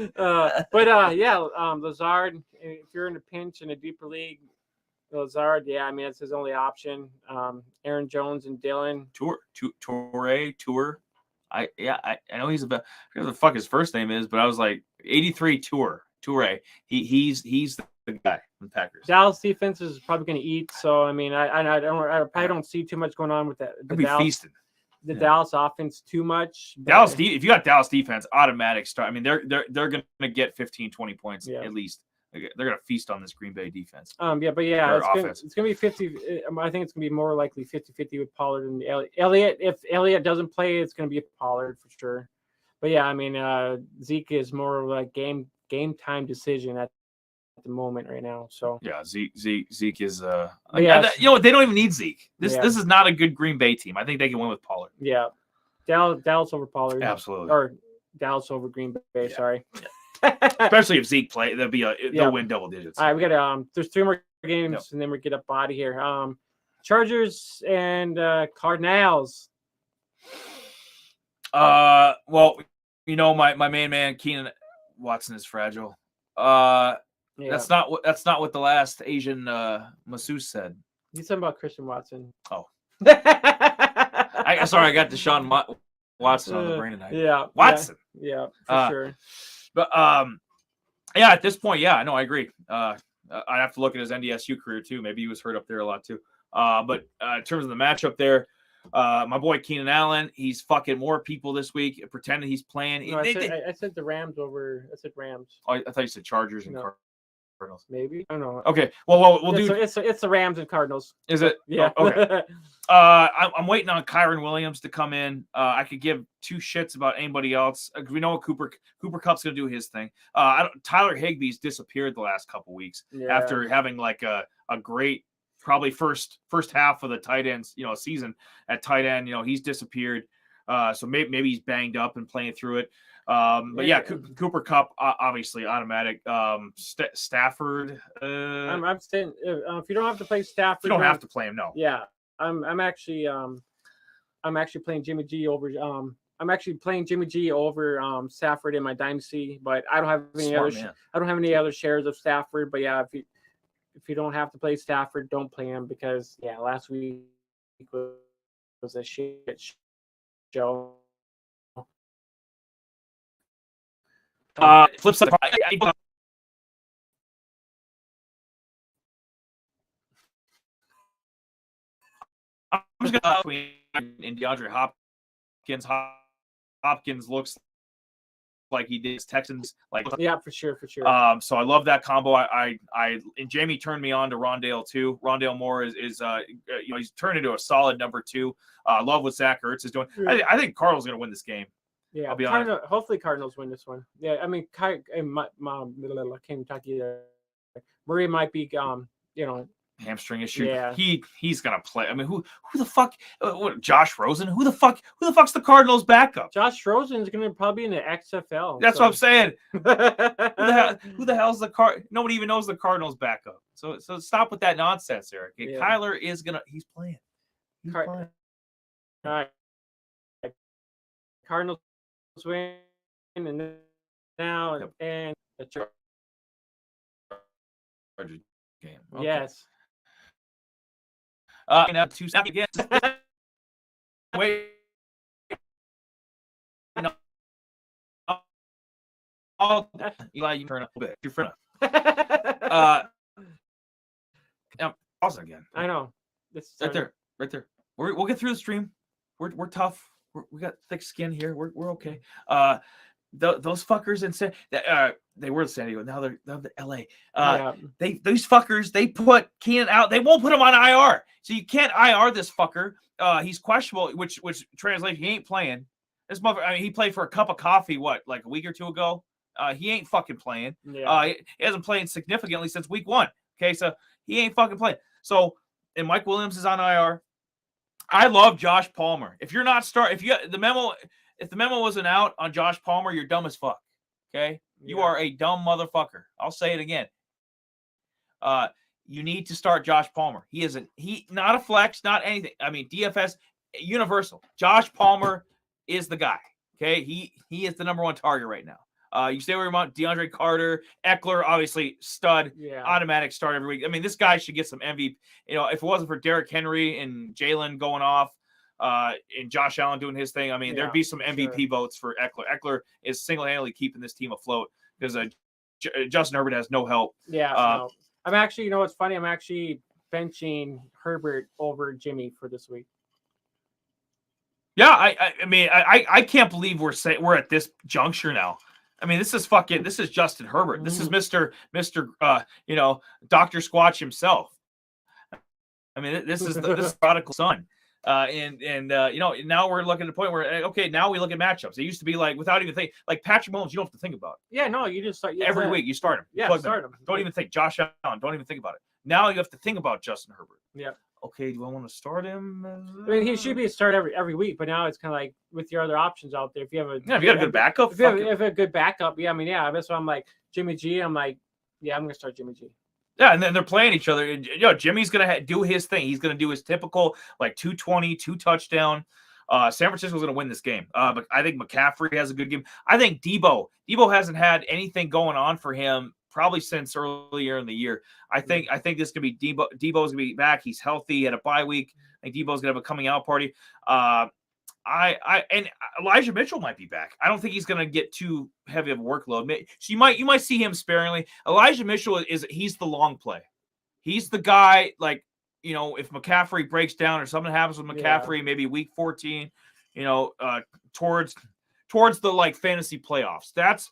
Speaker 1: Lazard. If you're in a pinch in a deeper league, Lazard. Yeah, I mean it's his only option. Aaron Jones and Dylan.
Speaker 2: Tour. I know he's about. I forget what the fuck his first name is, but I was like 83 Toure. He's the guy in the Packers.
Speaker 1: Dallas defense is probably going to eat. So I mean, I probably don't see too much going on with that. The Dallas offense too much.
Speaker 2: If you got Dallas defense, automatic start. I mean, they're going to get 15, 20 points at least. They're going to feast on this Green Bay defense.
Speaker 1: It's going to be 50. I think it's going to be more likely 50-50 with Pollard and Elliott. If Elliott doesn't play, it's going to be Pollard for sure. But yeah, I mean, Zeke is more like game time decision at the moment right now. So
Speaker 2: yeah, Zeke is
Speaker 1: they
Speaker 2: don't even need Zeke. This is not a good Green Bay team. I think they can win with Pollard.
Speaker 1: Yeah, Dallas over Pollard.
Speaker 2: Absolutely.
Speaker 1: Or Dallas over Green Bay. Yeah. Sorry.
Speaker 2: Yeah. Especially if Zeke play, they'll win double digits.
Speaker 1: All right, we got there's 3 more games and then we get up out of here. Chargers and Cardinals.
Speaker 2: Well, my main man Keenan Watson is fragile. That's not what the last Asian masseuse said.
Speaker 1: He's talking about Christian Watson.
Speaker 2: Oh, I got Deshaun Watson on the brain tonight.
Speaker 1: Yeah,
Speaker 2: Watson.
Speaker 1: Yeah, for sure.
Speaker 2: But at this point, I agree. I'd have to look at his NDSU career too. Maybe he was hurt up there a lot too. But in terms of the matchup there, my boy Keenan Allen, he's fucking more people this week, pretending he's playing.
Speaker 1: No, I said the Rams over. I said Rams.
Speaker 2: Oh, I thought you said Chargers and Cardinals.
Speaker 1: Maybe I don't know.
Speaker 2: Okay, well,
Speaker 1: it's the Rams and Cardinals.
Speaker 2: Is it?
Speaker 1: Yeah.
Speaker 2: Oh, okay. I'm waiting on Kyron Williams to come in. I could give 2 shits about anybody else. We know what Cooper Kupp's gonna do his thing. Tyler Higbee's disappeared the last couple weeks after having like a great probably first half of the tight ends season at tight end. He's disappeared. So maybe he's banged up and playing through it. But Cooper Kupp obviously automatic. Stafford.
Speaker 1: I'm saying if you don't have to play Stafford,
Speaker 2: you don't have to play him. No.
Speaker 1: Yeah, I'm actually playing Jimmy G over. I'm actually playing Jimmy G over Stafford in my dynasty, but I don't have any I don't have any other shares of Stafford. But yeah, if you don't have to play Stafford, don't play him because last week was a shit show.
Speaker 2: Flip side. I'm just gonna between and DeAndre Hopkins. Hopkins looks like he did Texans.
Speaker 1: For sure.
Speaker 2: So I love that combo. I and Jamie turned me on to Rondale too. Rondale Moore is he's turned into a solid number 2. I love what Zach Ertz is doing. I think Cardinals going to win this game.
Speaker 1: Yeah,
Speaker 2: I'll be honest.
Speaker 1: Hopefully Cardinals win this one. Yeah, I mean, Kentucky. Murray might be,
Speaker 2: hamstring issue.
Speaker 1: Yeah,
Speaker 2: he's gonna play. I mean, who the fuck? What, Josh Rosen? Who the fuck's the Cardinals' backup?
Speaker 1: Josh Rosen is gonna probably be in the XFL.
Speaker 2: That's what I'm saying. Who the hell's the Nobody even knows the Cardinals' backup. So stop with that nonsense, Eric. Yeah. Kyler is he's playing.
Speaker 1: All right. Cardinals win, and now and the Chargers
Speaker 2: game. Okay.
Speaker 1: Yes.
Speaker 2: Now 2 seconds again. Wait. Eli, you turn up a bit. Your friend. Pause again.
Speaker 1: I know.
Speaker 2: Right there. We'll get through the stream. We're tough. We got thick skin here. We're okay. Those fuckers in they were in San Diego. Now they're LA. These fuckers, they put Keenan out. They won't put him on IR. So you can't IR this fucker. He's questionable, which translates he ain't playing. This motherfucker, I mean, he played for a cup of coffee, like a week or 2 ago? He ain't fucking playing.
Speaker 1: Yeah.
Speaker 2: He hasn't played significantly since week 1. Okay, so he ain't fucking playing. So, and Mike Williams is on IR. I love Josh Palmer. If you're not if the memo wasn't out on Josh Palmer, you're dumb as fuck. Okay, you are a dumb motherfucker. I'll say it again. You need to start Josh Palmer. He not a flex, not anything. I mean, DFS universal. Josh Palmer is the guy. Okay, he is the number one target right now. You stay where you want. DeAndre Carter, Eckler, obviously stud, automatic start every week. I mean, this guy should get some MVP. You know, if it wasn't for Derrick Henry and Jalen going off, and Josh Allen doing his thing, I mean, there'd be some MVP votes for Eckler. Eckler is single-handedly keeping this team afloat because Justin Herbert has no help.
Speaker 1: Yeah, no. I'm actually, you know what's funny? I'm actually benching Herbert over Jimmy for this week.
Speaker 2: Yeah, I mean, I can't believe we're at this juncture now. I mean, this is Justin Herbert. This is Mr. Dr. Squatch himself. I mean, this is the prodigal son. Now we're looking at the point where, okay, now we look at matchups. It used to be like, without even thinking, like Patrick Mahomes, you don't have to think about it.
Speaker 1: Yeah, no, you just start.
Speaker 2: Every week you start him.
Speaker 1: Yeah, start him.
Speaker 2: Don't even think. Josh Allen, don't even think about it. Now you have to think about Justin Herbert.
Speaker 1: Yeah.
Speaker 2: Okay, do I want to start him?
Speaker 1: I mean, he should be a start every week, but now it's kind of like with your other options out there. If you have
Speaker 2: if you got a good backup,
Speaker 1: if you have a good backup, yeah, I mean, yeah, that's why I'm like Jimmy G. I'm like, yeah, I'm gonna start Jimmy G.
Speaker 2: Yeah, and then they're playing each other. You know, Jimmy's gonna do his thing. He's gonna do his typical like 220, 2 touchdown. San Francisco's gonna win this game. But I think McCaffrey has a good game. I think Debo hasn't had anything going on for him probably since earlier in the year. I think this could be Debo. Debo's gonna be back. He's healthy. He had a bye week. I think Debo's gonna have a coming out party. And Elijah Mitchell might be back. I don't think he's gonna get too heavy of a workload. So you might see him sparingly. Elijah Mitchell he's the long play. He's the guy, like, you know, if McCaffrey breaks down or something happens with McCaffrey, maybe week 14, you know, towards the like fantasy playoffs. That's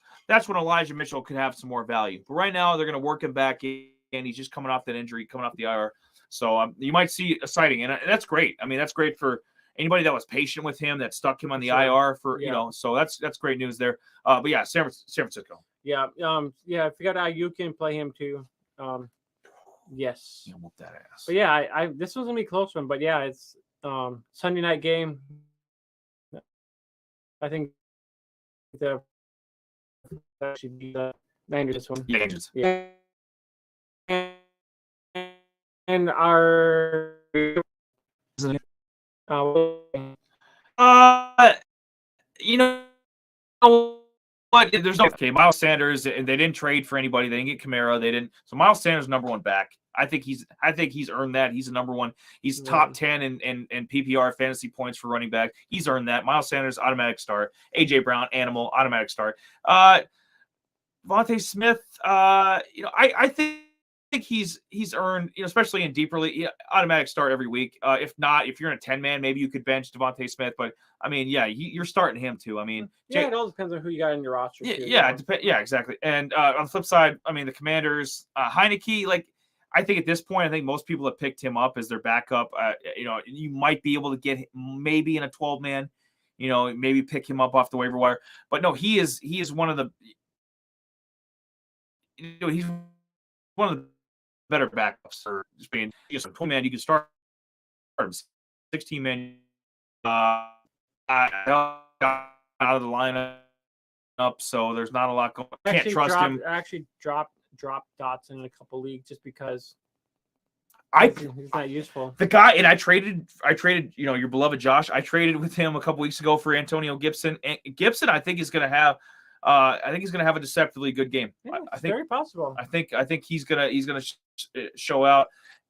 Speaker 2: when Elijah Mitchell could have some more value. But right now they're going to work him back in. He's just coming off that injury, coming off the IR. So you might see a sighting, and that's great. I mean, that's great for anybody that was patient with him, that stuck him on the IR for, you know. So that's great news there. But yeah, San Francisco.
Speaker 1: Yeah. If you got IU, can play him too. Yes.
Speaker 2: You whoop that ass.
Speaker 1: But yeah, I this was gonna be a close one, but yeah, it's Sunday night game. I think the should be the Niners this one.
Speaker 2: Yeah.
Speaker 1: And our
Speaker 2: you know what? There's no Miles Sanders, and they didn't trade for anybody. They didn't get Kamara. They didn't. So Miles Sanders number one back. I think he's earned that. He's a number one. He's top 10 in PPR fantasy points for running back. He's earned that. Miles Sanders, automatic start. AJ Brown, animal, automatic start. Devontae Smith, I think he's earned, especially in deeper league, automatic start every week. If not, if you're in a 10-man, maybe you could bench Devontae Smith. But I mean, yeah, you're starting him too. I mean,
Speaker 1: it all depends on who you got in your roster.
Speaker 2: Yeah, exactly. And on the flip side, I mean, the Commanders, Heineke, like, I think at this point, I think most people have picked him up as their backup. You might be able to get maybe in a 12-man, maybe pick him up off the waiver wire. But no, he is one of the, he's one of the better backups for just being a 12-man. You can start 16-man out of the lineup, so there's not a lot going. Can't trust him.
Speaker 1: I actually dropped Dotson in a couple leagues just because he's not useful.
Speaker 2: The guy, and I traded, your beloved Josh. I traded with him a couple weeks ago for Antonio Gibson. And Gibson, I think, is going to have. He's going to have a deceptively good game.
Speaker 1: Yeah, I think very possible.
Speaker 2: I think he's gonna show out,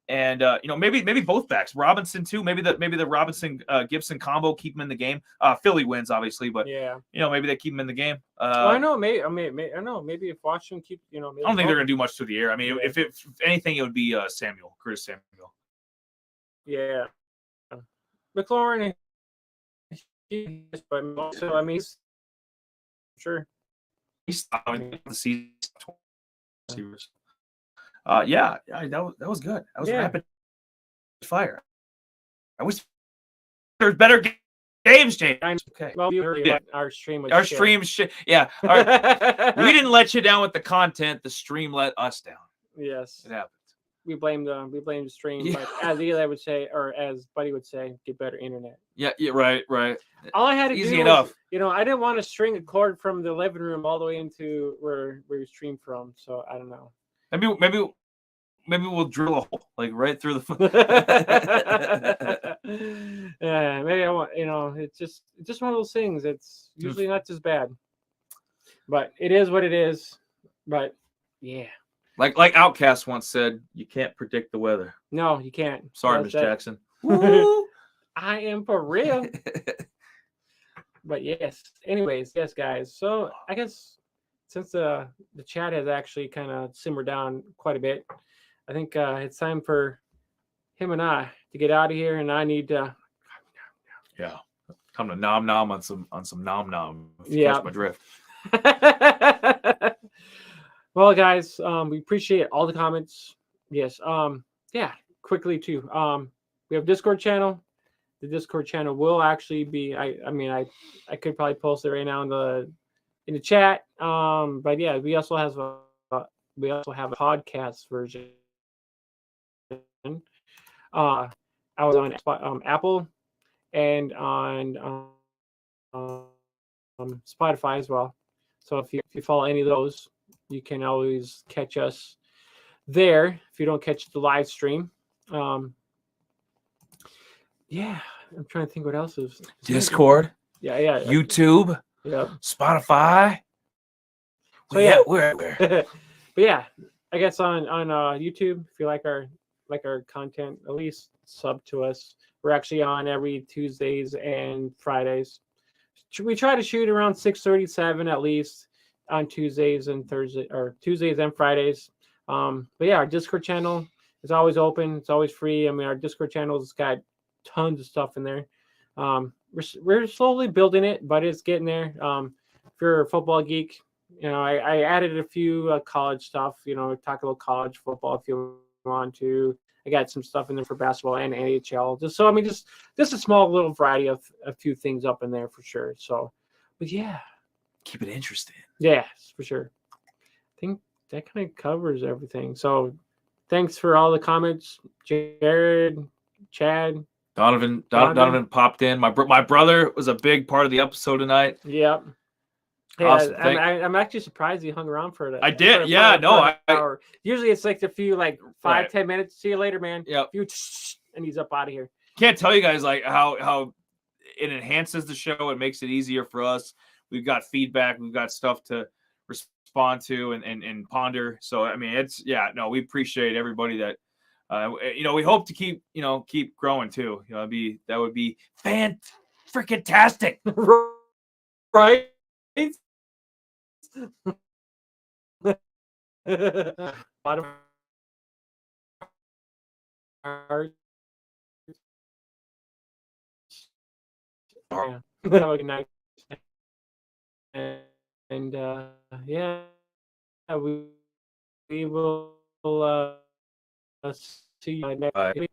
Speaker 2: and maybe both backs, Robinson too. Maybe the Robinson Gibson combo keep him in the game. Philly wins obviously, but maybe they keep him in the game.
Speaker 1: I know. Maybe if Washington keep,
Speaker 2: I don't think they're gonna do much through the air. I mean, if anything, it would be Curtis Samuel.
Speaker 1: Yeah, McLaurin. But also, I mean, sure.
Speaker 2: He's the season. That was good. That was rapid fire. I wish there's better games, James. Okay.
Speaker 1: Well, you heard our stream.
Speaker 2: Our stream shit. Yeah. We didn't let you down with the content. The stream let us down.
Speaker 1: Yes.
Speaker 2: It happened.
Speaker 1: blame the stream,
Speaker 2: Yeah.
Speaker 1: but as Eli would say, or as Buddy would say, get better internet.
Speaker 2: Yeah, right.
Speaker 1: All I had to
Speaker 2: Easy
Speaker 1: do
Speaker 2: enough.
Speaker 1: was, I didn't want to string a cord from the living room all the way into where you stream from. So I don't know.
Speaker 2: Maybe we'll drill a hole like right through the.
Speaker 1: Yeah, maybe I want. It's just one of those things. It's usually not as bad, but it is what it is. But yeah,
Speaker 2: like Outcast once said, you can't predict the weather.
Speaker 1: no, you can't.
Speaker 2: Sorry, Miss Jackson.
Speaker 1: I am for real. But yes. Anyways, yes, guys. So I guess since the chat has actually kind of simmered down quite a bit, I think it's time for him and I to get out of here, and I need to.
Speaker 2: Yeah, come to nom on some nom nom.
Speaker 1: Yeah,
Speaker 2: catch my drift.
Speaker 1: Well, guys, we appreciate all the comments. Yes. Yeah. Quickly too. We have Discord channel. The Discord channel will actually be. I could probably post it right now in the chat. But yeah, we also have a podcast version. I was on Apple and on Spotify as well. So if you follow any of those, you can always catch us there if you don't catch the live stream. Yeah, I'm trying to think what else is
Speaker 2: Discord.
Speaker 1: Yeah.
Speaker 2: YouTube.
Speaker 1: Yeah.
Speaker 2: Spotify.
Speaker 1: So yeah,
Speaker 2: we're
Speaker 1: but yeah, I guess on YouTube, if you like our content, at least sub to us. We're actually on every Tuesdays and Fridays. We try to shoot around 6:37 at least on Tuesdays and Thursdays, or Tuesdays and Fridays. But yeah, our Discord channel is always open. It's always free. I mean, our Discord channel has got tons of stuff in there. We're slowly building it, but it's getting there. If you're a football geek, I added a few college stuff. Talk about college football if you want to. I got some stuff in there for basketball and NHL. Just a small little variety of a few things up in there for sure. So, but yeah,
Speaker 2: keep it interesting.
Speaker 1: Yeah, for sure. I think that kind of covers everything. So, thanks for all the comments, Jared, Chad,
Speaker 2: Donovan popped in. My brother was a big part of the episode tonight.
Speaker 1: Yep. Yeah, awesome. I'm actually surprised he hung around for that.
Speaker 2: I did. Yeah, no.
Speaker 1: Hour. Usually it's like a few 5-10 minutes. See you later, man.
Speaker 2: Yeah.
Speaker 1: And he's up out of here.
Speaker 2: Can't tell you guys how it enhances the show. It makes it easier for us. We've got feedback. We've got stuff to respond to and ponder. So I mean, we appreciate everybody that we hope to keep growing too. That would be fan-freaking-tastic.
Speaker 1: Right? Bottom good night. And we will see you next week.